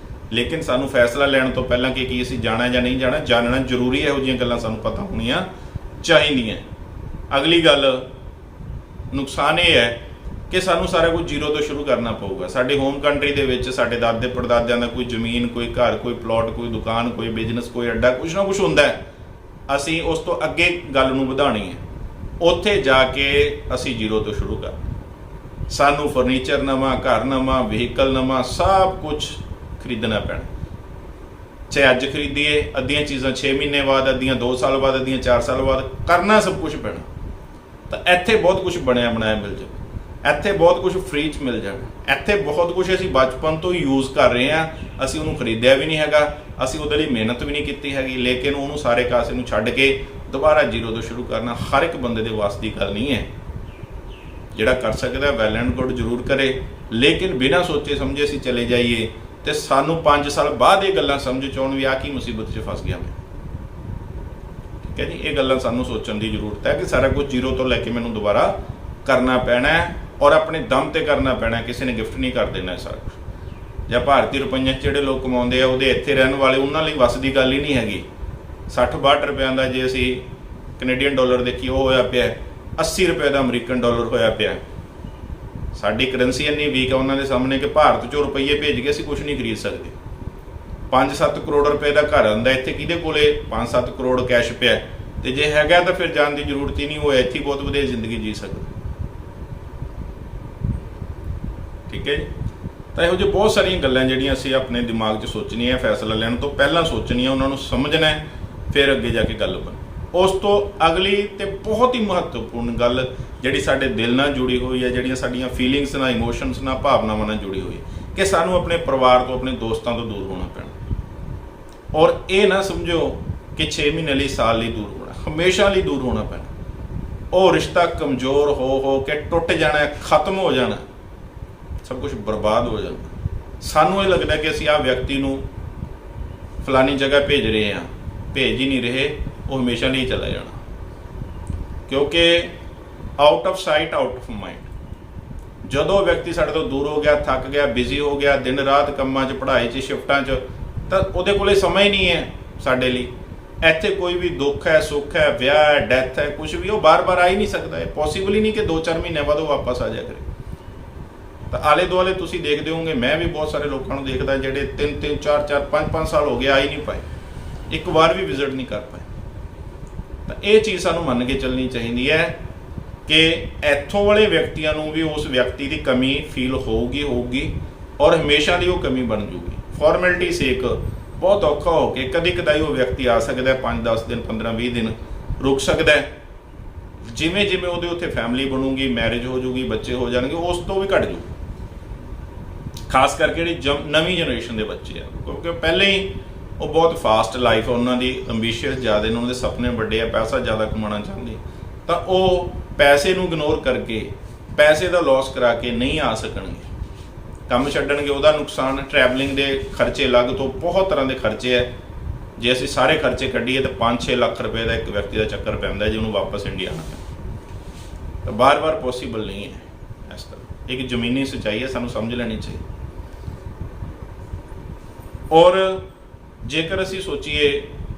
ਲੇਕਿਨ ਸਾਨੂੰ ਫੈਸਲਾ ਲੈਣ ਤੋਂ ਪਹਿਲਾਂ ਕਿ ਕੀ ਅਸੀਂ ਜਾਣਾ ਜਾਂ ਨਹੀਂ ਜਾਣਾ, ਜਾਣਨਾ ਜ਼ਰੂਰੀ ਹੈ। ਇਹੋ ਜਿਹੀਆਂ ਗੱਲਾਂ ਸਾਨੂੰ ਪਤਾ ਹੋਣੀਆਂ ਚਾਹੀਦੀਆਂ। ਅਗਲੀ ਗੱਲ ਨੁਕਸਾਨ ਇਹ ਹੈ ਕਿ ਸਾਨੂੰ ਸਾਰਾ ਕੁਝ ਜ਼ੀਰੋ ਤੋਂ ਸ਼ੁਰੂ ਕਰਨਾ ਪਊਗਾ। ਸਾਡੇ ਹੋਮ ਕੰਟਰੀ ਦੇ ਵਿੱਚ ਸਾਡੇ ਦਾਦੇ ਪੜਦਾਦਿਆਂ ਦਾ ਕੋਈ ਜ਼ਮੀਨ, ਕੋਈ ਘਰ, ਕੋਈ ਪਲਾਟ, ਕੋਈ ਦੁਕਾਨ, ਕੋਈ ਬਿਜ਼ਨਸ, ਕੋਈ ਅੱਡਾ, ਕੁਛ ਨਾ ਕੁਛ ਹੁੰਦਾ ਹੈ। ਅਸੀਂ ਉਸ ਤੋਂ ਅੱਗੇ ਗੱਲ ਨੂੰ ਵਧਾਉਣੀ ਹੈ। ਉੱਥੇ ਜਾ ਕੇ ਅਸੀਂ ਜ਼ੀਰੋ ਤੋਂ ਸ਼ੁਰੂ ਕਰਨਾ। ਸਾਨੂੰ ਫਰਨੀਚਰ ਨਵਾਂ, ਘਰ ਨਵਾਂ, ਵਹੀਕਲ ਨਵਾਂ, ਸਭ ਕੁਝ ਖਰੀਦਣਾ ਪੈਣਾ। ਚਾਹੇ ਅੱਜ ਖਰੀਦੀਏ, ਅੱਧੀਆਂ ਚੀਜ਼ਾਂ 6 ਮਹੀਨੇ ਬਾਅਦ, ਅੱਧੀਆਂ 2 ਸਾਲ ਬਾਅਦ, ਅੱਧੀਆਂ 4 ਸਾਲ ਬਾਅਦ, ਕਰਨਾ ਸਭ ਕੁਝ ਪੈਣਾ। ਤਾਂ ਇੱਥੇ ਬਹੁਤ ਕੁਝ ਬਣਿਆ ਬਣਾਇਆ ਮਿਲ ਜਾਵੇ, ਇੱਥੇ ਬਹੁਤ ਕੁਝ ਫ੍ਰੀ 'ਚ ਮਿਲ ਜਾਵੇ। ਇੱਥੇ ਬਹੁਤ ਕੁਝ ਅਸੀਂ ਬਚਪਨ ਤੋਂ ਹੀ ਯੂਜ਼ ਕਰ ਰਹੇ ਹਾਂ। ਅਸੀਂ ਉਹਨੂੰ ਖਰੀਦਿਆ ਵੀ ਨਹੀਂ ਹੈਗਾ, ਅਸੀਂ ਉਹਦੇ ਲਈ ਮਿਹਨਤ ਵੀ ਨਹੀਂ ਕੀਤੀ ਹੈਗੀ। ਲੇਕਿਨ ਉਹਨੂੰ ਸਾਰੇ ਕਾਸੇ ਨੂੰ ਛੱਡ ਕੇ ਦੁਬਾਰਾ ਜ਼ੀਰੋ ਤੋਂ ਸ਼ੁਰੂ ਕਰਨਾ ਹਰ ਇੱਕ ਬੰਦੇ ਦੇ ਵਾਸ ਦੀ ਗੱਲ ਨਹੀਂ ਹੈ। ਜਿਹੜਾ ਕਰ ਸਕਦਾ ਵੈਲ ਐਂਡ ਗੁੱਡ ਜ਼ਰੂਰ ਕਰੇ, ਲੇਕਿਨ ਬਿਨਾਂ ਸੋਚੇ ਸਮਝੇ ਅਸੀਂ ਚਲੇ ਜਾਈਏ ਤੇ ਸਾਨੂੰ 5 ਸਾਲ ਬਾਅਦ ਇਹ ਗੱਲਾਂ ਸਮਝ 'ਚ ਆਉਣ ਵੀ ਆ ਕੀ ਮੁਸੀਬਤ 'ਚ ਫਸ ਗਿਆ ਮੈਂ। ਠੀਕ ਹੈ ਜੀ, ਇਹ ਗੱਲਾਂ ਸਾਨੂੰ ਸੋਚਣ ਦੀ ਜ਼ਰੂਰਤ ਹੈ ਕਿ ਸਾਰਾ ਕੁਝ ਜ਼ੀਰੋ ਤੋਂ ਲੈ ਕੇ ਮੈਨੂੰ ਦੁਬਾਰਾ ਕਰਨਾ ਪੈਣਾ ਹੈ ਔਰ ਆਪਣੇ ਦਮ ਤੇ ਕਰਨਾ ਪੈਣਾ। ਕਿਸੇ ਨੇ ਗਿਫਟ ਨਹੀਂ ਕਰ ਦੇਣਾ ਸਾਰਾ ਕੁਝ। ਜਾਂ ਭਾਰਤੀ ਰੁਪਈਆਂ 'ਚ ਜਿਹੜੇ ਲੋਕ ਕਮਾਉਂਦੇ ਆ ਉਹਦੇ ਇੱਥੇ ਰਹਿਣ ਵਾਲੇ, ਉਹਨਾਂ ਲਈ ਵੱਸ ਦੀ ਗੱਲ ਹੀ ਨਹੀਂ ਹੈਗੀ। 60-62 ਰੁਪਇਆਂ ਦਾ ਜੇ ਅਸੀਂ ਕੈਨੇਡੀਅਨ ਡਾਲਰ ਦੇਖੀਏ ਉਹ ਹੋਇਆ ਪਿਆ 80 ਰੁਪਏ ਦਾ ਅਮਰੀਕਨ ਡਾਲਰ ਹੋਇਆ ਪਿਆ। ਸਾਡੀ ਕਰੰਸੀ ਇੰਨੀ ਵੀਕ ਹੈ ਉਹਨਾਂ ਦੇ ਸਾਹਮਣੇ ਕਿ ਭਾਰਤ 'ਚੋਂ ਰੁਪਈਏ ਭੇਜ ਕੇ ਅਸੀਂ ਕੁਝ ਨਹੀਂ ਖਰੀਦ ਸਕਦੇ। 5-7 ਕਰੋੜ ਰੁਪਏ ਦਾ ਘਰ ਆਉਂਦਾ, ਇੱਥੇ ਕਿਹਦੇ ਕੋਲੇ 5-7 ਕਰੋੜ ਕੈਸ਼ ਪਿਆ, ਤੇ ਜੇ ਹੈਗਾ ਤਾਂ ਫਿਰ ਜਾਣ ਦੀ ਜ਼ਰੂਰਤ ਹੀ ਨਹੀਂ, ਉਹ ਇੱਥੇ ਬਹੁਤ ਵਧੀਆ ਜ਼ਿੰਦਗੀ ਜੀ ਸਕਦਾ। ਠੀਕ ਹੈ ਜੀ। ਤਾਂ ਇਹੋ ਜਿਹੀ ਬਹੁਤ ਸਾਰੀਆਂ ਗੱਲਾਂ ਜਿਹੜੀਆਂ ਅਸੀਂ ਆਪਣੇ ਦਿਮਾਗ 'ਚ ਸੋਚਣੀਆਂ, ਫੈਸਲਾ ਲੈਣ ਤੋਂ ਪਹਿਲਾਂ ਸੋਚਣੀਆਂ, ਉਹਨਾਂ ਨੂੰ ਸਮਝਣਾ, ਫਿਰ ਅੱਗੇ ਜਾ ਕੇ ਗੱਲ ਬਣ। ਉਸ ਤੋਂ ਅਗਲੀ ਤੇ ਬਹੁਤ ਹੀ ਮਹੱਤਵਪੂਰਨ ਗੱਲ ਜਿਹੜੀ ਸਾਡੇ ਦਿਲ ਨਾਲ ਜੁੜੀ ਹੋਈ ਹੈ, ਜਿਹੜੀਆਂ ਸਾਡੀਆਂ ਫੀਲਿੰਗਸ ਨਾਲ, ਇਮੋਸ਼ਨਸ ਨਾਲ, ਭਾਵਨਾਵਾਂ ਨਾਲ ਜੁੜੀ ਹੋਈ ਹੈ, ਕਿ ਸਾਨੂੰ ਆਪਣੇ ਪਰਿਵਾਰ ਤੋਂ, ਆਪਣੇ ਦੋਸਤਾਂ ਤੋਂ ਦੂਰ ਹੋਣਾ ਪੈਣਾ। ਔਰ ਇਹ ਨਾ ਸਮਝੋ ਕਿ 6 ਮਹੀਨੇ ਲਈ, ਸਾਲ ਲਈ ਦੂਰ ਹੋਣਾ, ਹਮੇਸ਼ਾ ਲਈ ਦੂਰ ਹੋਣਾ ਪੈਣਾ। ਉਹ ਰਿਸ਼ਤਾ ਕਮਜ਼ੋਰ ਹੋ ਕੇ ਟੁੱਟ ਜਾਣਾ, ਖਤਮ ਹੋ ਜਾਣਾ, ਸਭ ਕੁਝ ਬਰਬਾਦ ਹੋ ਜਾਣਾ। ਸਾਨੂੰ ਇਹ ਲੱਗਦਾ ਕਿ ਅਸੀਂ ਆਹ ਵਿਅਕਤੀ ਨੂੰ ਫਲਾਨੀ ਜਗ੍ਹਾ ਭੇਜ ਰਹੇ ਹਾਂ, ਭੇਜ ਹੀ ਨਹੀਂ ਰਹੇ, ਉਹ ਹਮੇਸ਼ਾ ਲਈ ਚਲਾ ਜਾਣਾ। ਕਿਉਂਕਿ out of site out of mind, ਜਦੋਂ ਵਿਅਕਤੀ ਸਾਡੇ ਤੋਂ ਦੂਰ ਹੋ ਗਿਆ, ਥੱਕ ਗਿਆ, ਬਿਜ਼ੀ ਹੋ ਗਿਆ, ਦਿਨ ਰਾਤ ਕੰਮਾਂ 'ਚ, ਪੜ੍ਹਾਈ 'ਚ, ਸ਼ਿਫਟਾਂ 'ਚ, ਤਾਂ ਉਹਦੇ ਕੋਲੇ ਸਮਾਂ ਹੀ ਨਹੀਂ ਹੈ ਸਾਡੇ ਲਈ। ਇੱਥੇ ਕੋਈ ਵੀ ਦੁੱਖ ਹੈ, ਸੁੱਖ ਹੈ, ਵਿਆਹ ਹੈ, ਡੈਥ ਹੈ, ਕੁਝ ਵੀ, ਉਹ ਬਾਰ-ਬਾਰ ਆ ਹੀ ਨਹੀਂ ਸਕਦਾ। ਇਹ ਪੋਸੀਬਲ ਹੀ ਨਹੀਂ ਕਿ 2-4 ਮਹੀਨਿਆਂ ਬਾਅਦ ਉਹ ਵਾਪਸ ਆ ਜਾਇਆ ਕਰੇ। ਤਾਂ ਆਲੇ ਦੁਆਲੇ ਤੁਸੀਂ ਦੇਖਦੇ ਹੋਵੋਗੇ, ਮੈਂ ਵੀ ਬਹੁਤ ਸਾਰੇ ਲੋਕਾਂ ਨੂੰ ਦੇਖਦਾ ਜਿਹੜੇ 3-3, 4-4, 5-5 ਸਾਲ ਹੋ ਗਏ, ਆ ਹੀ ਨਹੀਂ ਪਾਏ, ਇੱਕ ਵਾਰ ਵੀ ਵਿਜ਼ਿਟ ਨਹੀਂ ਕਰ ਪਾਏ। ਤਾਂ ਇਹ ਚੀਜ਼ ਸਾਨੂੰ ਮੰਨ ਕੇ ਚੱਲਣੀ ਚਾਹੀਦੀ ਹੈ ਕਿ ਇੱਥੋਂ ਵਾਲੇ ਵਿਅਕਤੀਆਂ ਨੂੰ ਵੀ ਉਸ ਵਿਅਕਤੀ ਦੀ ਕਮੀ ਫੀਲ ਹੋਊਗੀ ਔਰ ਹਮੇਸ਼ਾ ਦੀ ਉਹ ਕਮੀ ਬਣ ਜੂਗੀ। ਫਾਰਮੈਲਿਟੀ ਸੇਕ ਬਹੁਤ ਔਖਾ ਹੋ ਕੇ ਕਦੀ ਕਦਾਈ ਉਹ ਵਿਅਕਤੀ ਆ ਸਕਦਾ, 5-10 ਦਿਨ, 15-20 ਦਿਨ ਰੁਕ ਸਕਦਾ। ਜਿਵੇਂ ਜਿਵੇਂ ਉਹਦੇ ਉੱਥੇ ਫੈਮਿਲੀ ਬਣੂਗੀ, ਮੈਰਿਜ ਹੋ ਜੂਗੀ, ਬੱਚੇ ਹੋ ਜਾਣਗੇ, ਉਸ ਤੋਂ ਵੀ ਘੱਟ ਜੂ। ਖਾਸ ਕਰਕੇ ਜਿਹੜੀ ਨਵੀਂ ਜਨਰੇਸ਼ਨ ਦੇ ਬੱਚੇ ਆ, ਕਿਉਂਕਿ ਪਹਿਲੇ ਹੀ ਉਹ ਬਹੁਤ ਫਾਸਟ ਲਾਈਫ ਆ ਉਹਨਾਂ ਦੀ, ਐਂਬੀਸ਼ੀਅਸ ਜ਼ਿਆਦਾ ਨੇ, ਉਹਨਾਂ ਦੇ ਸੁਪਨੇ ਵੱਡੇ ਆ, ਪੈਸਾ ਜ਼ਿਆਦਾ ਕਮਾਉਣਾ ਚਾਹੁੰਦੇ, ਤਾਂ ਉਹ ਪੈਸੇ ਨੂੰ ਇਗਨੋਰ ਕਰਕੇ, ਪੈਸੇ ਦਾ ਲਾਸ ਕਰਾ ਕੇ ਨਹੀਂ ਆ ਸਕਣਗੇ। ਕੰਮ ਛੱਡਣਗੇ, ਉਹਦਾ ਨੁਕਸਾਨ, ਟਰੈਵਲਿੰਗ ਦੇ ਖਰਚੇ ਅਲੱਗ ਤੋਂ ਬਹੁਤ ਤਰ੍ਹਾਂ ਦੇ ਖਰਚੇ ਹੈ। ਜੇ ਅਸੀਂ ਸਾਰੇ ਖਰਚੇ ਕੱਢੀਏ ਤਾਂ 5-6 ਲੱਖ ਰੁਪਏ ਦਾ ਇੱਕ ਵਿਅਕਤੀ ਦਾ ਚੱਕਰ ਪੈਂਦਾ ਜੇ ਉਹਨੂੰ ਵਾਪਸ ਇੰਡੀਆ ਆਉਣਾ ਪੈਂਦਾ। ਤਾਂ ਬਾਰ-ਬਾਰ ਪੋਸੀਬਲ ਨਹੀਂ ਹੈ। ਇਸ ਤਰ੍ਹਾਂ ਇੱਕ ਜ਼ਮੀਨੀ ਸੱਚਾਈ ਹੈ, ਸਾਨੂੰ ਸਮਝ ਲੈਣੀ ਚਾਹੀਦੀ। ਔਰ ਜੇਕਰ ਅਸੀਂ ਸੋਚੀਏ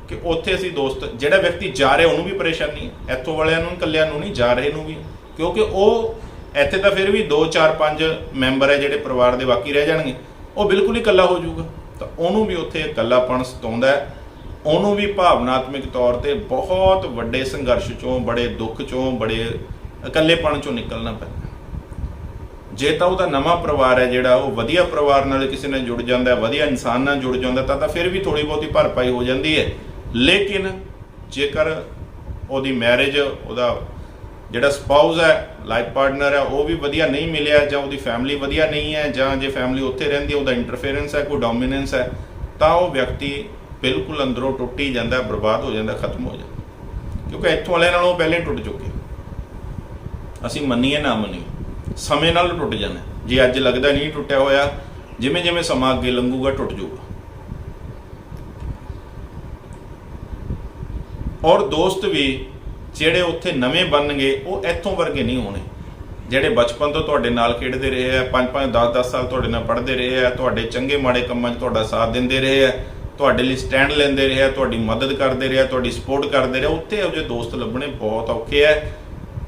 ਕਿ ਉੱਥੇ ਅਸੀਂ ਦੋਸਤ, ਜਿਹੜਾ ਵਿਅਕਤੀ ਜਾ ਰਿਹਾ ਉਹਨੂੰ ਵੀ ਪਰੇਸ਼ਾਨੀ ਹੈ, ਇੱਥੋਂ ਵਾਲਿਆਂ ਨੂੰ ਇਕੱਲਿਆਂ ਨੂੰ ਨਹੀਂ, ਜਾ ਰਹੇ ਨੂੰ ਵੀ, ਕਿਉਂਕਿ ਉਹ ਇੱਥੇ ਤਾਂ ਫਿਰ ਵੀ 2-4-5 ਮੈਂਬਰ ਹੈ ਜਿਹੜੇ ਪਰਿਵਾਰ ਦੇ, ਬਾਕੀ ਰਹਿ ਜਾਣਗੇ, ਉਹ ਬਿਲਕੁਲ ਹੀ ਇਕੱਲਾ ਹੋ ਜਾਊਗਾ। ਤਾਂ ਉਹਨੂੰ ਵੀ ਉੱਥੇ ਇਕੱਲਾਪਣ ਸਤਾਉਂਦਾ ਹੈ, ਉਹਨੂੰ ਵੀ ਭਾਵਨਾਤਮਕ ਤੌਰ ਤੇ ਬਹੁਤ ਵੱਡੇ ਸੰਘਰਸ਼ ਚੋਂ, ਬੜੇ ਦੁੱਖ ਚੋਂ, ਬੜੇ ਇਕੱਲੇਪਣ ਚੋਂ ਨਿਕਲਣਾ ਪੈਂਦਾ। ਜੇ ਤਾਂ ਉਹਦਾ ਨਵਾਂ ਪਰਿਵਾਰ ਹੈ ਜਿਹੜਾ, ਉਹ ਵਧੀਆ ਪਰਿਵਾਰ ਨਾਲ ਕਿਸੇ ਨਾਲ ਜੁੜ ਜਾਂਦਾ, ਵਧੀਆ ਇਨਸਾਨ ਨਾਲ ਜੁੜ ਜਾਂਦਾ, ਤਾਂ ਫਿਰ ਵੀ ਥੋੜ੍ਹੀ ਬਹੁਤੀ ਭਰਪਾਈ ਹੋ ਜਾਂਦੀ ਹੈ। ਲੇਕਿਨ ਜੇਕਰ ਉਹਦੀ ਮੈਰਿਜ, ਉਹਦਾ ਜਿਹੜਾ ਸਪਾਊਸ ਹੈ, ਲਾਈਫ ਪਾਰਟਨਰ ਹੈ, ਉਹ ਵੀ ਵਧੀਆ ਨਹੀਂ ਮਿਲਿਆ, ਜਾਂ ਉਹਦੀ ਫੈਮਿਲੀ ਵਧੀਆ ਨਹੀਂ ਹੈ, ਜਾਂ ਜੇ ਫੈਮਿਲੀ ਉੱਥੇ ਰਹਿੰਦੀ ਉਹਦਾ ਇੰਟਰਫੇਰੈਂਸ ਹੈ, ਕੋਈ ਡੋਮੀਨੈਂਸ ਹੈ, ਤਾਂ ਉਹ ਵਿਅਕਤੀ ਬਿਲਕੁਲ ਅੰਦਰੋਂ ਟੁੱਟ ਹੀ ਜਾਂਦਾ, ਬਰਬਾਦ ਹੋ ਜਾਂਦਾ, ਖਤਮ ਹੋ ਜਾਂਦਾ। ਕਿਉਂਕਿ ਇੱਥੋਂ ਵਾਲਿਆਂ ਨਾਲੋਂ ਪਹਿਲੇ ਟੁੱਟ ਚੁੱਕੇ। ਅਸੀਂ ਮੰਨੀਏ ਨਾ ਮੰਨੀਏ, ਸਮੇਂ ਨਾਲ ਟੁੱਟ ਜਾਣਾ। ਜੇ ਅੱਜ ਲੱਗਦਾ ਨਹੀਂ ਟੁੱਟਿਆ ਹੋਇਆ, ਜਿਵੇਂ ਜਿਵੇਂ ਸਮਾਂ ਅੱਗੇ ਲੰਘੂਗਾ ਟੁੱਟ ਜਾਊਗਾ। ਔਰ ਦੋਸਤ ਵੀ ਜਿਹੜੇ ਉੱਥੇ ਨਵੇਂ ਬਣਨਗੇ, ਉਹ ਇੱਥੋਂ ਵਰਗੇ ਨਹੀਂ ਹੋਣੇ। ਜਿਹੜੇ ਬਚਪਨ ਤੋਂ ਤੁਹਾਡੇ ਨਾਲ ਖੇਡਦੇ ਰਹੇ ਆ, 5-5, 10-10 ਸਾਲ ਤੁਹਾਡੇ ਨਾਲ ਪੜ੍ਹਦੇ ਰਹੇ ਆ, ਤੁਹਾਡੇ ਚੰਗੇ ਮਾੜੇ ਕੰਮਾਂ 'ਚ ਤੁਹਾਡਾ ਸਾਥ ਦਿੰਦੇ ਰਹੇ ਆ, ਤੁਹਾਡੇ ਲਈ ਸਟੈਂਡ ਲੈਂਦੇ ਰਹੇ ਆ, ਤੁਹਾਡੀ ਮਦਦ ਕਰਦੇ ਰਹੇ ਆ, ਤੁਹਾਡੀ ਸਪੋਰਟ ਕਰਦੇ ਰਹੇ, ਉੱਥੇ ਇਹੋ ਜਿਹੇ ਦੋਸਤ ਲੱਭਣੇ ਬਹੁਤ ਔਖੇ ਆ।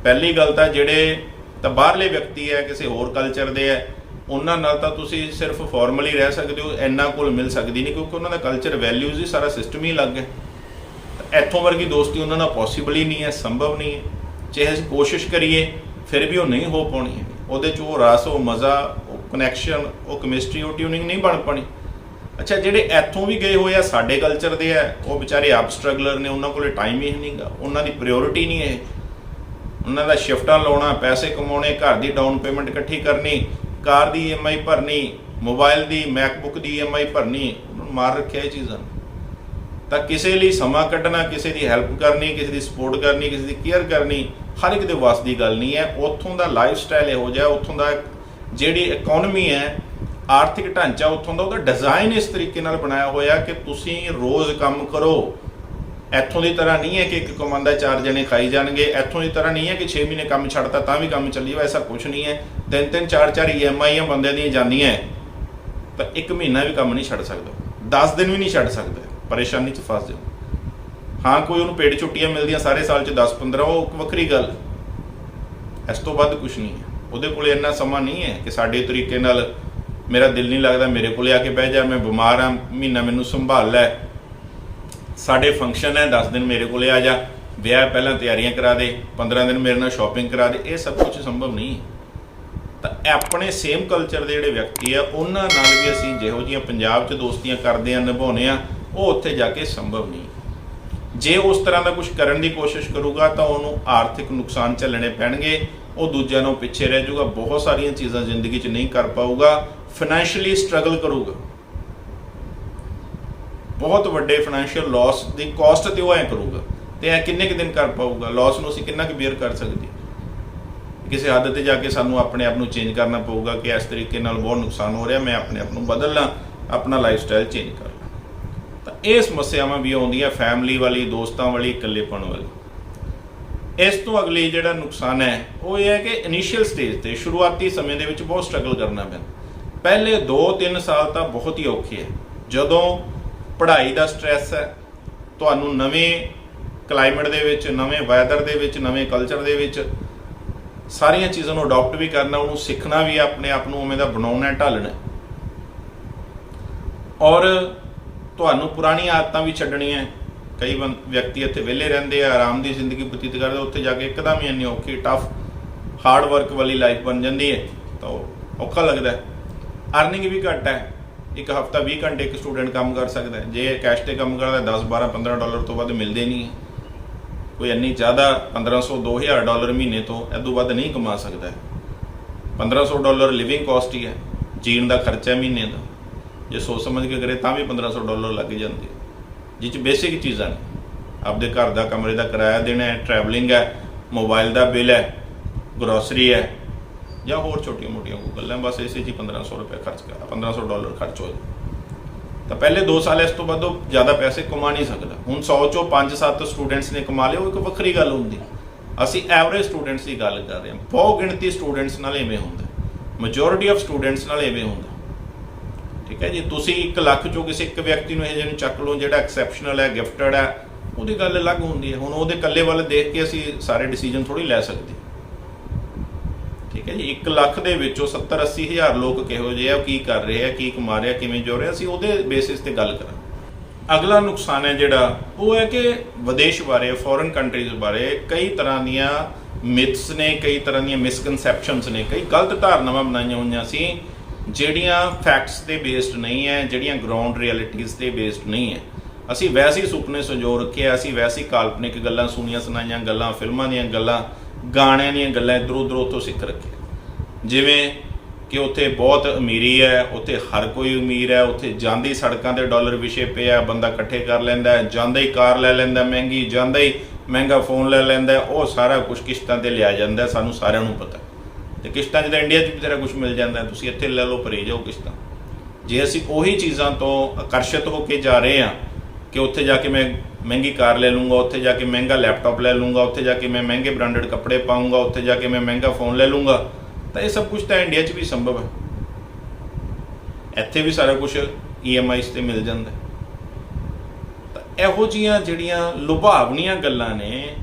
ਪਹਿਲੀ ਗੱਲ ਤਾਂ ਜਿਹੜੇ ਤਾਂ ਬਾਹਰਲੇ ਵਿਅਕਤੀ ਹੈ, ਕਿਸੇ ਹੋਰ ਕਲਚਰ ਦੇ ਹੈ, ਉਹਨਾਂ ਨਾਲ ਤਾਂ ਤੁਸੀਂ ਸਿਰਫ ਫਾਰਮਲੀ ਰਹਿ ਸਕਦੇ ਹੋ, ਇੰਨਾ ਕੋਲ ਮਿਲ ਸਕਦੀ ਨਹੀਂ, ਕਿਉਂਕਿ ਉਹਨਾਂ ਦਾ ਕਲਚਰ, ਵੈਲਿਊਜ਼ ਹੀ, ਸਾਰਾ ਸਿਸਟਮ ਹੀ ਅਲੱਗ ਹੈ। ਇੱਥੋਂ ਵਰਗੀ ਦੋਸਤੀ ਉਹਨਾਂ ਨਾਲ ਪੋਸੀਬਲ ਹੀ ਨਹੀਂ ਹੈ, ਸੰਭਵ ਨਹੀਂ ਹੈ। ਚਾਹੇ ਅਸੀਂ ਕੋਸ਼ਿਸ਼ ਕਰੀਏ ਫਿਰ ਵੀ ਉਹ ਨਹੀਂ ਹੋ ਪਾਉਣੀ ਹੈ। ਉਹਦੇ 'ਚ ਉਹ ਰਸ, ਉਹ ਮਜ਼ਾ, ਉਹ ਕਨੈਕਸ਼ਨ, ਉਹ ਕੈਮਿਸਟਰੀ, ਉਹ ਟਿਊਨਿੰਗ ਨਹੀਂ ਬਣ ਪਾਣੀ। ਅੱਛਾ, ਜਿਹੜੇ ਇੱਥੋਂ ਵੀ ਗਏ ਹੋਏ ਆ, ਸਾਡੇ ਕਲਚਰ ਦੇ ਆ, ਉਹ ਵਿਚਾਰੇ ਆਪ ਸਟਰਗਲਰ ਨੇ, ਉਹਨਾਂ ਕੋਲ ਟਾਈਮ ਹੀ ਨਹੀਂ ਗਾ, ਉਹਨਾਂ ਦੀ ਪ੍ਰਾਇੋਰਟੀ ਨਹੀਂ ਹੈ। ਉਹਨਾਂ ਦਾ ਸ਼ਿਫਟਾਂ ਲਾਉਣਾ, ਪੈਸੇ ਕਮਾਉਣੇ, ਘਰ ਦੀ ਡਾਊਨ ਪੇਮੈਂਟ ਇਕੱਠੀ ਕਰਨੀ, ਕਾਰ ਦੀ EMI ਭਰਨੀ, ਮੋਬਾਈਲ ਦੀ, ਮੈਕਬੁੱਕ ਦੀ EMI ਭਰਨੀ, ਉਹਨਾਂ ਨੂੰ ਮਾਰ ਰੱਖਿਆ ਇਹ ਚੀਜ਼ਾਂ। ਤਾਂ ਕਿਸੇ ਲਈ ਸਮਾਂ ਕੱਢਣਾ, ਕਿਸੇ ਦੀ ਹੈਲਪ ਕਰਨੀ, ਕਿਸੇ ਦੀ ਸਪੋਰਟ ਕਰਨੀ, ਕਿਸੇ ਦੀ ਕੇਅਰ ਕਰਨੀ, ਹਰ ਇੱਕ ਦੇ ਵੱਸ ਦੀ ਗੱਲ ਨਹੀਂ ਹੈ। ਉੱਥੋਂ ਦਾ ਲਾਈਫ ਸਟਾਈਲ ਇਹੋ ਜਿਹਾ, ਉੱਥੋਂ ਦਾ ਜਿਹੜੀ ਇਕਨੋਮੀ ਹੈ, ਆਰਥਿਕ ਢਾਂਚਾ ਉੱਥੋਂ ਦਾ, ਉਹਦਾ ਡਿਜ਼ਾਈਨ ਇਸ ਤਰੀਕੇ ਨਾਲ ਬਣਾਇਆ ਹੋਇਆ ਕਿ ਤੁਸੀਂ ਰੋਜ਼ ਕੰਮ ਕਰੋ। ਇੱਥੋਂ ਦੀ ਤਰ੍ਹਾਂ ਨਹੀਂ ਹੈ ਕਿ ਇੱਕ ਕਮਾਉਂਦਾ 4 ਜਣੇ ਖਾਈ ਜਾਣਗੇ। ਇੱਥੋਂ ਦੀ ਤਰ੍ਹਾਂ ਨਹੀਂ ਹੈ ਕਿ 6 ਮਹੀਨੇ ਕੰਮ ਛੱਡਤਾ ਤਾਂ ਵੀ ਕੰਮ ਚੱਲੀ ਹੋਇਆ, ਐਸਾ ਕੁਝ ਨਹੀਂ ਹੈ। 3-3, 4-4 EMI ਬੰਦਿਆਂ ਦੀਆਂ ਜਾਂਦੀਆਂ, ਤਾਂ 1 ਮਹੀਨਾ ਵੀ ਕੰਮ ਨਹੀਂ ਛੱਡ ਸਕਦਾ, 10 ਦਿਨ ਵੀ ਨਹੀਂ ਛੱਡ ਸਕਦਾ, ਪਰੇਸ਼ਾਨੀ 'ਚ ਫਸ ਜਾਓ। ਹਾਂ, ਕੋਈ ਉਹਨੂੰ ਪੇਡ ਛੁੱਟੀਆਂ ਮਿਲਦੀਆਂ ਸਾਰੇ ਸਾਲ 'ਚ 10-15, ਉਹ ਇੱਕ ਵੱਖਰੀ ਗੱਲ, ਇਸ ਤੋਂ ਵੱਧ ਕੁਝ ਨਹੀਂ ਹੈ। ਉਹਦੇ ਕੋਲੇ ਇੰਨਾ ਸਮਾਂ ਨਹੀਂ ਹੈ ਕਿ ਸਾਡੇ ਤਰੀਕੇ ਨਾਲ ਮੇਰਾ ਦਿਲ ਨਹੀਂ ਲੱਗਦਾ ਮੇਰੇ ਕੋਲੇ ਆ ਕੇ ਬਹਿ ਜਾ, ਮੈਂ ਬਿਮਾਰ ਹਾਂ ਮਹੀਨਾ ਮੈਨੂੰ ਸੰਭਾਲ ਲੈ, ਸਾਡੇ ਫੰਕਸ਼ਨ ਹੈ 10 ਦਿਨ ਮੇਰੇ ਕੋਲੇ ਆ ਜਾ, ਵਿਆਹ ਪਹਿਲਾਂ ਤਿਆਰੀਆਂ ਕਰਾ ਦੇ, 15 ਦਿਨ ਮੇਰੇ ਨਾਲ ਸ਼ਾਪਿੰਗ ਕਰਾ ਦੇ, ਇਹ ਸਭ ਕੁਝ ਸੰਭਵ ਨਹੀਂ ਹੈ। ਤਾਂ ਆਪਣੇ ਸੇਮ ਕਲਚਰ ਦੇ ਜਿਹੜੇ ਵਿਅਕਤੀ ਆ ਉਹਨਾਂ ਨਾਲ ਵੀ ਅਸੀਂ ਜਿਹੋ ਜਿਹੀਆਂ ਪੰਜਾਬ 'ਚ ਦੋਸਤੀਆਂ ਕਰਦੇ ਹਾਂ, ਨਿਭਾਉਂਦੇ ਹਾਂ, ਉਹ ਉੱਥੇ ਜਾ ਕੇ ਸੰਭਵ ਨਹੀਂ। ਜੇ ਉਸ ਤਰ੍ਹਾਂ ਦਾ ਕੁਝ ਕਰਨ ਦੀ ਕੋਸ਼ਿਸ਼ ਕਰੂਗਾ ਤਾਂ ਉਹਨੂੰ ਆਰਥਿਕ ਨੁਕਸਾਨ ਝੱਲਣੇ ਪੈਣਗੇ, ਉਹ ਦੂਜਿਆਂ ਨੂੰ ਪਿੱਛੇ ਰਹਿ ਜਾਊਗਾ, ਬਹੁਤ ਸਾਰੀਆਂ ਚੀਜ਼ਾਂ ਜ਼ਿੰਦਗੀ 'ਚ ਨਹੀਂ ਕਰ ਪਾਊਗਾ, ਫਾਈਨੈਂਸ਼ੀਅਲੀ ਸਟਰਗਲ ਕਰੂਗਾ, ਬਹੁਤ ਵੱਡੇ ਫਾਈਨੈਂਸ਼ੀਅਲ ਲਾਸ ਦੀ ਕਾਸਟ ਤੇ ਉਹ ਐ ਕਰੂਗਾ। ਤੇ ਇਹ ਕਿੰਨੇ ਕੁ ਦਿਨ ਕਰ ਪਾਊਗਾ? ਲਾਸ ਨੂੰ ਅਸੀਂ ਕਿੰਨਾ ਕੁ ਬੇਅਰ ਕਰ ਸਕਦੇ? ਕਿਸੇ ਹੱਦ ਤੇ ਜਾ ਕੇ ਸਾਨੂੰ ਆਪਣੇ ਆਪ ਨੂੰ ਚੇਂਜ ਕਰਨਾ ਪਊਗਾ ਕਿ ਇਸ ਤਰੀਕੇ ਨਾਲ ਬਹੁਤ ਨੁਕਸਾਨ ਹੋ ਰਿਹਾ, ਮੈਂ ਆਪਣੇ ਆਪ ਨੂੰ ਬਦਲ ਲਾਂ, ਆਪਣਾ ਲਾਈਫ ਸਟਾਈਲ ਚੇਂਜ ਕਰ ਲਾਂ। ਤਾਂ ਇਹ ਸਮੱਸਿਆਵਾਂ ਵੀ ਆਉਂਦੀਆਂ ਫੈਮਿਲੀ ਵਾਲੀ, ਦੋਸਤਾਂ ਵਾਲੀ, ਇਕੱਲੇਪਣ ਵਾਲੀ। ਇਸ ਤੋਂ ਅਗਲੀ ਜਿਹੜਾ ਨੁਕਸਾਨ ਹੈ ਉਹ ਇਹ ਹੈ ਕਿ ਇਨੀਸ਼ੀਅਲ ਸਟੇਜ ਤੇ ਸ਼ੁਰੂਆਤੀ ਸਮੇਂ ਦੇ ਵਿੱਚ ਬਹੁਤ ਸਟਰਗਲ ਕਰਨਾ ਪੈਂਦਾ। ਪਹਿਲੇ 2-3 ਸਾਲ ਤਾਂ ਬਹੁਤ ਹੀ ਔਖੇ ਹੈ, ਜਦੋਂ ਪੜ੍ਹਾਈ ਦਾ ਸਟ੍ਰੈਸ ਹੈ, ਤੁਹਾਨੂੰ ਨਵੇਂ ਕਲਾਈਮੇਟ ਦੇ ਵਿੱਚ, ਨਵੇਂ ਵੈਦਰ ਦੇ ਵਿੱਚ, ਨਵੇਂ ਕਲਚਰ ਦੇ ਵਿੱਚ ਸਾਰੀਆਂ ਚੀਜ਼ਾਂ ਨੂੰ ਅਡਾਪਟ ਵੀ ਕਰਨਾ, ਉਹਨੂੰ ਸਿੱਖਣਾ ਵੀ, ਆਪਣੇ ਆਪ ਨੂੰ ਉਵੇਂ ਦਾ ਬਣਾਉਣਾ, ਢਾਲਣਾ, ਔਰ ਤੁਹਾਨੂੰ ਪੁਰਾਣੀਆਂ ਆਦਤਾਂ ਵੀ ਛੱਡਣੀਆਂ। ਕਈ ਵਿਅਕਤੀ ਇੱਥੇ ਵਿਹਲੇ ਰਹਿੰਦੇ ਆ, ਆਰਾਮ ਦੀ ਜ਼ਿੰਦਗੀ ਬਤੀਤ ਕਰਦੇ, ਉੱਥੇ ਜਾ ਕੇ ਇੱਕਦਮ ਹੀ ਇੰਨੀ ਔਖੀ ਟਫ ਹਾਰਡ ਵਰਕ ਵਾਲੀ ਲਾਈਫ ਬਣ ਜਾਂਦੀ ਹੈ ਤਾਂ ਉਹ ਔਖਾ ਲੱਗਦਾ। ਅਰਨਿੰਗ ਵੀ ਘੱਟ ਹੈ, ਇੱਕ ਹਫ਼ਤਾ 20 ਘੰਟੇ ਇੱਕ ਸਟੂਡੈਂਟ ਕੰਮ ਕਰ ਸਕਦਾ, ਜੇ ਕੈਸ਼ 'ਤੇ ਕੰਮ ਕਰਦਾ 10, 12, 15 ਡਾਲਰ ਤੋਂ ਵੱਧ ਮਿਲਦੇ ਨਹੀਂ ਹੈ। ਕੋਈ ਇੰਨੀ ਜ਼ਿਆਦਾ 1500, 2000 ਡਾਲਰ ਮਹੀਨੇ ਤੋਂ ਇਦੋਂ ਵੱਧ ਨਹੀਂ ਕਮਾ ਸਕਦਾ। 1500 ਡਾਲਰ ਲਿਵਿੰਗ ਕਾਸਟ ਹੀ ਹੈ, ਜੀਣ ਦਾ ਖਰਚਾ ਮਹੀਨੇ ਦਾ, ਜੇ ਸੋਚ ਸਮਝ ਕੇ ਕਰੇ ਤਾਂ ਵੀ 1500 ਡਾਲਰ ਲੱਗ ਜਾਂਦੇ, ਜਿਹ 'ਚ ਬੇਸਿਕ ਚੀਜ਼ਾਂ ਨੇ, ਆਪਦੇ ਘਰ ਦਾ, ਕਮਰੇ ਦਾ ਕਿਰਾਇਆ ਦੇਣਾ ਹੈ, ਟਰੈਵਲਿੰਗ ਹੈ, ਮੋਬਾਈਲ ਦਾ ਬਿੱਲ ਹੈ, ਗਰੋਸਰੀ ਹੈ, ਜਾਂ ਹੋਰ ਛੋਟੀਆਂ ਮੋਟੀਆਂ ਗੱਲਾਂ, ਬਸ ਇਸੇ 'ਚ ਹੀ 1500 ਰੁਪਏ ਖਰਚ ਕਰ, 1500 ਡਾਲਰ ਖਰਚ ਹੋ ਜਾਏ। ਤਾਂ ਪਹਿਲੇ 2 ਸਾਲ ਇਸ ਤੋਂ ਵੱਧ ਉਹ ਜ਼ਿਆਦਾ ਪੈਸੇ ਕਮਾ ਨਹੀਂ ਸਕਦਾ। ਹੁਣ 100 ਚੋਂ 5-7 ਸਟੂਡੈਂਟਸ ਨੇ ਕਮਾ ਲਏ, ਉਹ ਇੱਕ ਵੱਖਰੀ ਗੱਲ ਹੁੰਦੀ। ਅਸੀਂ ਐਵਰੇਜ ਸਟੂਡੈਂਟਸ ਦੀ ਗੱਲ ਕਰ ਰਹੇ ਹਾਂ, ਬਹੁਤ ਗਿਣਤੀ ਸਟੂਡੈਂਟਸ ਨਾਲ ਇਵੇਂ ਹੁੰਦਾ, ਮੈਜੋਰਿਟੀ ਆਫ ਸਟੂਡੈਂਟਸ ਨਾਲ ਇਵੇਂ ਹੁੰਦਾ। ਠੀਕ ਹੈ ਜੀ, ਤੁਸੀਂ 1 ਲੱਖ ਚੋਂ ਕਿਸੇ ਇੱਕ ਵਿਅਕਤੀ ਨੂੰ ਇਹ ਜਿਹੇ ਨੂੰ ਚੱਕ ਲਓ ਜਿਹੜਾ ਐਕਸੈਪਸ਼ਨਲ ਹੈ, ਗਿਫਟਡ ਹੈ, ਉਹਦੀ ਗੱਲ ਅਲੱਗ ਹੁੰਦੀ ਹੈ। ਹੁਣ ਉਹਦੇ ਇਕੱਲੇ ਵੱਲ ਦੇਖ ਕੇ ਅਸੀਂ ਸਾਰੇ ਡਿਸੀਜਨ ਥੋੜ੍ਹੀ ਲੈ ਸਕਦੇ। ਠੀਕ ਹੈ ਜੀ, 1 ਲੱਖ ਦੇ ਵਿੱਚੋਂ 70-80 ਹਜ਼ਾਰ ਲੋਕ ਕਿਹੋ ਜਿਹੇ ਆ, ਕੀ ਕਰ ਰਹੇ ਆ, ਕੀ ਕਮਾ ਰਿਹਾ, ਕਿਵੇਂ ਜੋ ਰਿਹਾ, ਅਸੀਂ ਉਹਦੇ ਬੇਸਿਸ ਤੇ ਗੱਲ ਕਰਾਂਗੇ। ਅਗਲਾ ਨੁਕਸਾਨ ਹੈ ਜਿਹੜਾ ਉਹ ਹੈ ਕਿ ਵਿਦੇਸ਼ ਬਾਰੇ, ਫੋਰਨ ਕੰਟਰੀਜ਼ ਬਾਰੇ ਕਈ ਤਰ੍ਹਾਂ ਦੀਆਂ ਮਿਥਸ ਨੇ, ਕਈ ਤਰ੍ਹਾਂ ਦੀਆਂ ਮਿਸਕਨਸੈਪਸ਼ਨਸ ਨੇ, ਕਈ ਗਲਤ ਧਾਰਨਾਵਾਂ ਬਣਾਈਆਂ ਹੋਈਆਂ ਸੀ ਜਿਹੜੀਆਂ ਫੈਕਟਸ ਤੇ ਬੇਸਡ ਨਹੀਂ ਹੈ, ਜਿਹੜੀਆਂ ਗਰਾਊਂਡ ਰਿਐਲਿਟੀਜ਼ ਤੇ ਬੇਸਡ ਨਹੀਂ ਹੈ। ਅਸੀਂ ਵੈਸੇ ਹੀ ਸੁਪਨੇ ਸਜੋ ਰੱਖੇ, ਅਸੀਂ ਵੈਸੇ ਹੀ ਕਾਲਪਨਿਕ ਗੱਲਾਂ, ਸੁਣੀਆਂ ਸੁਣਾਈਆਂ ਗੱਲਾਂ, ਫਿਲਮਾਂ ਦੀਆਂ ਗੱਲਾਂ, ਗਾਣਿਆਂ ਦੀਆਂ ਗੱਲਾਂ ਇੱਧਰੋਂ ਉੱਧਰੋਂ ਉੱਥੋਂ ਸਿੱਖ ਰੱਖੇ। ਜਿਵੇਂ ਕਿ ਉੱਥੇ ਬਹੁਤ ਅਮੀਰੀ ਹੈ, ਉੱਥੇ ਹਰ ਕੋਈ ਅਮੀਰ ਹੈ, ਉੱਥੇ ਜਾਂਦੀ ਸੜਕਾਂ 'ਤੇ ਡਾਲਰ ਵਿਛੇ ਪਏ ਆ, ਬੰਦਾ ਇਕੱਠੇ ਕਰ ਲੈਂਦਾ, ਜਾਂਦਾ ਹੀ ਕਾਰ ਲੈ ਲੈਂਦਾ ਮਹਿੰਗੀ, ਜਾਂਦਾ ਹੀ ਮਹਿੰਗਾ ਫੋਨ ਲੈ ਲੈਂਦਾ, ਉਹ ਸਾਰਾ ਕੁਝ ਕਿਸ਼ਤਾਂ 'ਤੇ ਲਿਆ ਜਾਂਦਾ, ਸਾਨੂੰ ਸਾਰਿਆਂ ਨੂੰ ਪਤਾ। ਅਤੇ ਕਿਸ਼ਤਾਂ 'ਚ ਤਾਂ ਇੰਡੀਆ 'ਚ ਵੀ ਬਥੇਰਾ ਕੁਝ ਮਿਲ ਜਾਂਦਾ, ਤੁਸੀਂ ਇੱਥੇ ਲੈ ਲਓ, ਭਰੇ ਜਾਓ ਕਿਸ਼ਤਾਂ। ਜੇ ਅਸੀਂ ਉਹੀ ਚੀਜ਼ਾਂ ਤੋਂ ਆਕਰਸ਼ਿਤ ਹੋ ਕੇ ਜਾ ਰਹੇ ਹਾਂ ਕਿ ਉੱਥੇ ਜਾ ਕੇ ਮੈਂ ਮਹਿੰਗੀ ਕਾਰ ਲੈ ਲੂੰਗਾ, ਉੱਥੇ ਜਾ ਕੇ ਮਹਿੰਗਾ ਲੈਪਟਾਪ ਲੈ ਲੂੰਗਾ, ਉੱਥੇ ਜਾ ਕੇ ਮੈਂ ਮਹਿੰਗੇ ਬ੍ਰਾਂਡਡ ਕੱਪੜੇ ਪਾਊਂਗਾ, ਉੱਥੇ ਜਾ ਕੇ ਮੈਂ ਮਹਿੰਗਾ ਫੋਨ ਲੈ ਲੂੰਗਾ, ਤਾਂ ਇਹ ਸਭ ਕੁਝ ਤਾਂ ਇੰਡੀਆ 'ਚ ਵੀ ਸੰਭਵ ਹੈ। ਇੱਥੇ ਵੀ ਸਾਰਾ ਕੁਝ EMIs 'ਤੇ ਮਿਲ ਜਾਂਦਾ। ਤਾਂ ਇਹੋ ਜਿਹੀਆਂ ਜਿਹੜੀਆਂ ਲੁਭਾਵਣੀਆਂ ਗੱਲਾਂ ਨੇ,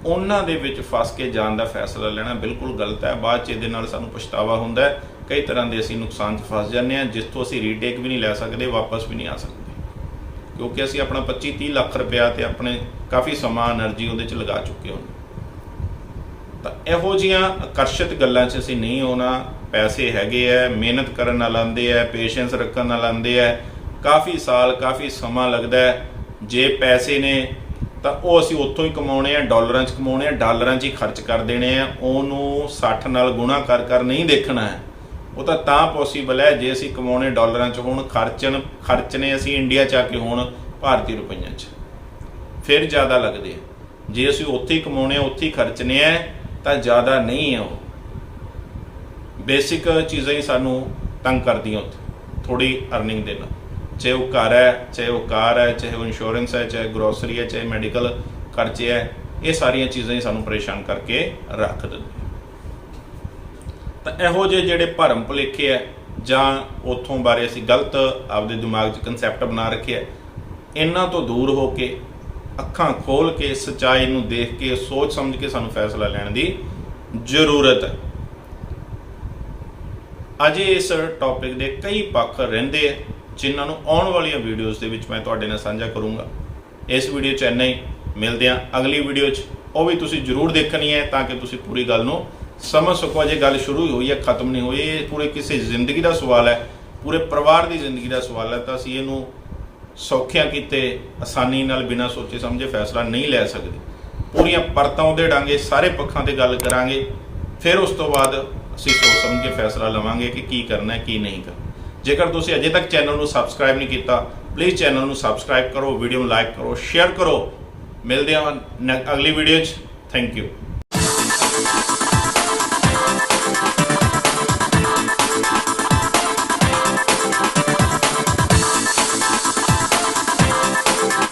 ਉਹਨਾਂ ਦੇ ਵਿੱਚ ਫਸ ਕੇ ਜਾਣ ਦਾ ਫੈਸਲਾ ਲੈਣਾ ਬਿਲਕੁਲ ਗਲਤ ਹੈ। ਬਾਅਦ 'ਚ ਇਹਦੇ ਨਾਲ ਸਾਨੂੰ ਪਛਤਾਵਾ ਹੁੰਦਾ, ਕਈ ਤਰ੍ਹਾਂ ਦੇ ਅਸੀਂ ਨੁਕਸਾਨ 'ਚ ਫਸ ਜਾਂਦੇ ਹਾਂ, ਜਿੱਥੋਂ ਅਸੀਂ ਰੀਟੇਕ ਵੀ ਨਹੀਂ ਲੈ ਸਕਦੇ, ਵਾਪਸ ਵੀ ਨਹੀਂ ਆ ਸਕਦੇ, ਕਿਉਂਕਿ ਅਸੀਂ ਆਪਣਾ 25-30 ਲੱਖ ਰੁਪਇਆ ਤੇ ਆਪਣੇ ਕਾਫੀ ਸਮਾਂ, એનર્ਜੀ ਉਹਦੇ 'ਚ ਲਗਾ ਚੁੱਕੇ ਹੁੰਦੇ। ਤਾਂ ਇਹੋ ਜਿਹੀਆਂ ਆਕਰਸ਼ਿਤ ਗੱਲਾਂ 'ਚ ਅਸੀਂ ਨਹੀਂ ਹੋਣਾ। ਪੈਸੇ ਹੈਗੇ ਹੈ, ਮਿਹਨਤ ਕਰਨ ਨਾਲ ਆਉਂਦੇ ਹੈ, ਪੇਸ਼ੈਂਸ ਰੱਖਣ ਨਾਲ ਆਉਂਦੇ ਹੈ, ਕਾਫੀ ਸਾਲ, ਕਾਫੀ ਸਮਾਂ ਲੱਗਦਾ ਹੈ। ਜੇ ਪੈਸੇ ਨੇ ਤਾਂ ਉਹ ਅਸੀਂ ਉੱਥੋਂ ਹੀ ਕਮਾਉਣੇ ਆ, ਡਾਲਰਾਂ 'ਚ ਕਮਾਉਣੇ ਆ, ਡਾਲਰਾਂ 'ਚ ਹੀ ਖਰਚ ਕਰ ਦੇਣੇ ਆ, ਉਹਨੂੰ 60 ਨਾਲ ਗੁਣਾ ਕਰ ਨਹੀਂ ਦੇਖਣਾ ਹੈ। ਉਹ ਤਾਂ ਪੋਸੀਬਲ ਹੈ ਜੇ ਅਸੀਂ ਕਮਾਉਣੇ ਡਾਲਰਾਂ 'ਚ ਹੋਣ, ਖਰਚਣੇ ਅਸੀਂ ਇੰਡੀਆ 'ਚ ਆ ਕੇ ਹੋਣ ਭਾਰਤੀ ਰੁਪਈਆਂ 'ਚ, ਫਿਰ ਜ਼ਿਆਦਾ ਲੱਗਦੇ ਆ। ਜੇ ਅਸੀਂ ਉੱਥੇ ਹੀ ਕਮਾਉਣੇ ਆ, ਉੱਥੇ ਹੀ ਖਰਚਣੇ ਆ, ਤਾਂ ਜ਼ਿਆਦਾ ਨਹੀਂ ਆ। ਉਹ ਬੇਸਿਕ ਚੀਜ਼ਾਂ ਹੀ ਸਾਨੂੰ ਤੰਗ ਕਰਦੀਆਂ ਉੱਥੇ ਥੋੜ੍ਹੀ ਅਰਨਿੰਗ ਦੇ ਨਾਲ, ਚਾਹੇ ਉਹ ਘਰ ਹੈ, ਚਾਹੇ ਉਹ ਕਾਰ ਹੈ, ਚਾਹੇ ਉਹ ਇੰਸ਼ੋਰੈਂਸ ਹੈ, ਚਾਹੇ ਗਰੋਸਰੀ ਹੈ, ਚਾਹੇ ਮੈਡੀਕਲ ਖਰਚੇ ਹੈ, ਇਹ ਸਾਰੀਆਂ ਚੀਜ਼ਾਂ ਹੀ ਸਾਨੂੰ ਪਰੇਸ਼ਾਨ ਕਰਕੇ ਰੱਖ ਦਿੰਦੀਆਂ। ਤਾਂ ਇਹੋ ਜਿਹੇ ਜਿਹੜੇ ਭਰਮ ਭੁਲੇਖੇ ਹੈ ਜਾਂ ਉੱਥੋਂ ਬਾਰੇ ਅਸੀਂ ਗਲਤ ਆਪਦੇ ਦਿਮਾਗ 'ਚ ਕਨਸੈਪਟ ਬਣਾ ਰੱਖਿਆ, ਇਹਨਾਂ ਤੋਂ ਦੂਰ ਹੋ ਕੇ, ਅੱਖਾਂ ਖੋਲ੍ਹ ਕੇ, ਸੱਚਾਈ ਨੂੰ ਦੇਖ ਕੇ, ਸੋਚ ਸਮਝ ਕੇ ਸਾਨੂੰ ਫੈਸਲਾ ਲੈਣ ਦੀ ਜ਼ਰੂਰਤ ਹੈ। ਅਜੇ ਇਸ ਟੌਪਿਕ ਦੇ ਕਈ ਪੱਖ ਰਹਿੰਦੇ ਆ ਜਿਨ੍ਹਾਂ ਨੂੰ ਆਉਣ ਵਾਲੀਆਂ ਵੀਡੀਓਜ਼ ਦੇ ਵਿੱਚ ਮੈਂ ਤੁਹਾਡੇ ਨਾਲ ਸਾਂਝਾ ਕਰੂੰਗਾ। ਇਸ ਵੀਡੀਓ 'ਚ ਇੰਨਾ ਹੀ, ਮਿਲਦੇ ਹਾਂ ਅਗਲੀ ਵੀਡੀਓ 'ਚ। ਉਹ ਵੀ ਤੁਸੀਂ ਜ਼ਰੂਰ ਦੇਖਣੀ ਹੈ ਤਾਂ ਕਿ ਤੁਸੀਂ ਪੂਰੀ ਗੱਲ ਨੂੰ ਸਮਝ ਸਕੋ। ਅਜੇ ਗੱਲ ਸ਼ੁਰੂ ਹੋਈ ਹੈ, ਖਤਮ ਨਹੀਂ ਹੋਈ। ਇਹ ਪੂਰੇ ਕਿਸੇ ਜ਼ਿੰਦਗੀ ਦਾ ਸਵਾਲ ਹੈ, ਪੂਰੇ ਪਰਿਵਾਰ ਦੀ ਜ਼ਿੰਦਗੀ ਦਾ ਸਵਾਲ ਹੈ। ਤਾਂ ਅਸੀਂ ਇਹਨੂੰ ਸੌਖਿਆਂ ਕੀਤੇ ਆਸਾਨੀ ਨਾਲ ਬਿਨਾਂ ਸੋਚੇ ਸਮਝੇ ਫੈਸਲਾ ਨਹੀਂ ਲੈ ਸਕਦੇ। ਪੂਰੀਆਂ ਪਰਤਾਂ ਉਧੇੜਾਂਗੇ, ਸਾਰੇ ਪੱਖਾਂ 'ਤੇ ਗੱਲ ਕਰਾਂਗੇ, ਫਿਰ ਉਸ ਤੋਂ ਬਾਅਦ ਅਸੀਂ ਸੋਚ ਸਮਝ ਕੇ ਫੈਸਲਾ ਲਵਾਂਗੇ ਕਿ ਕੀ ਕਰਨਾ ਹੈ ਕੀ ਨਹੀਂ ਕਰਨਾ। ਜੇਕਰ ਤੁਸੀਂ ਅਜੇ ਤੱਕ ਚੈਨਲ ਨੂੰ ਸਬਸਕ੍ਰਾਈਬ ਨਹੀਂ ਕੀਤਾ, ਪਲੀਜ਼ ਚੈਨਲ ਨੂੰ ਸਬਸਕ੍ਰਾਈਬ ਕਰੋ, ਵੀਡੀਓ ਨੂੰ ਲਾਈਕ ਕਰੋ, ਸ਼ੇਅਰ ਕਰੋ। ਮਿਲਦੇ ਹਾਂ ਅਗਲੀ ਵੀਡੀਓ 'ਚ। Thank you.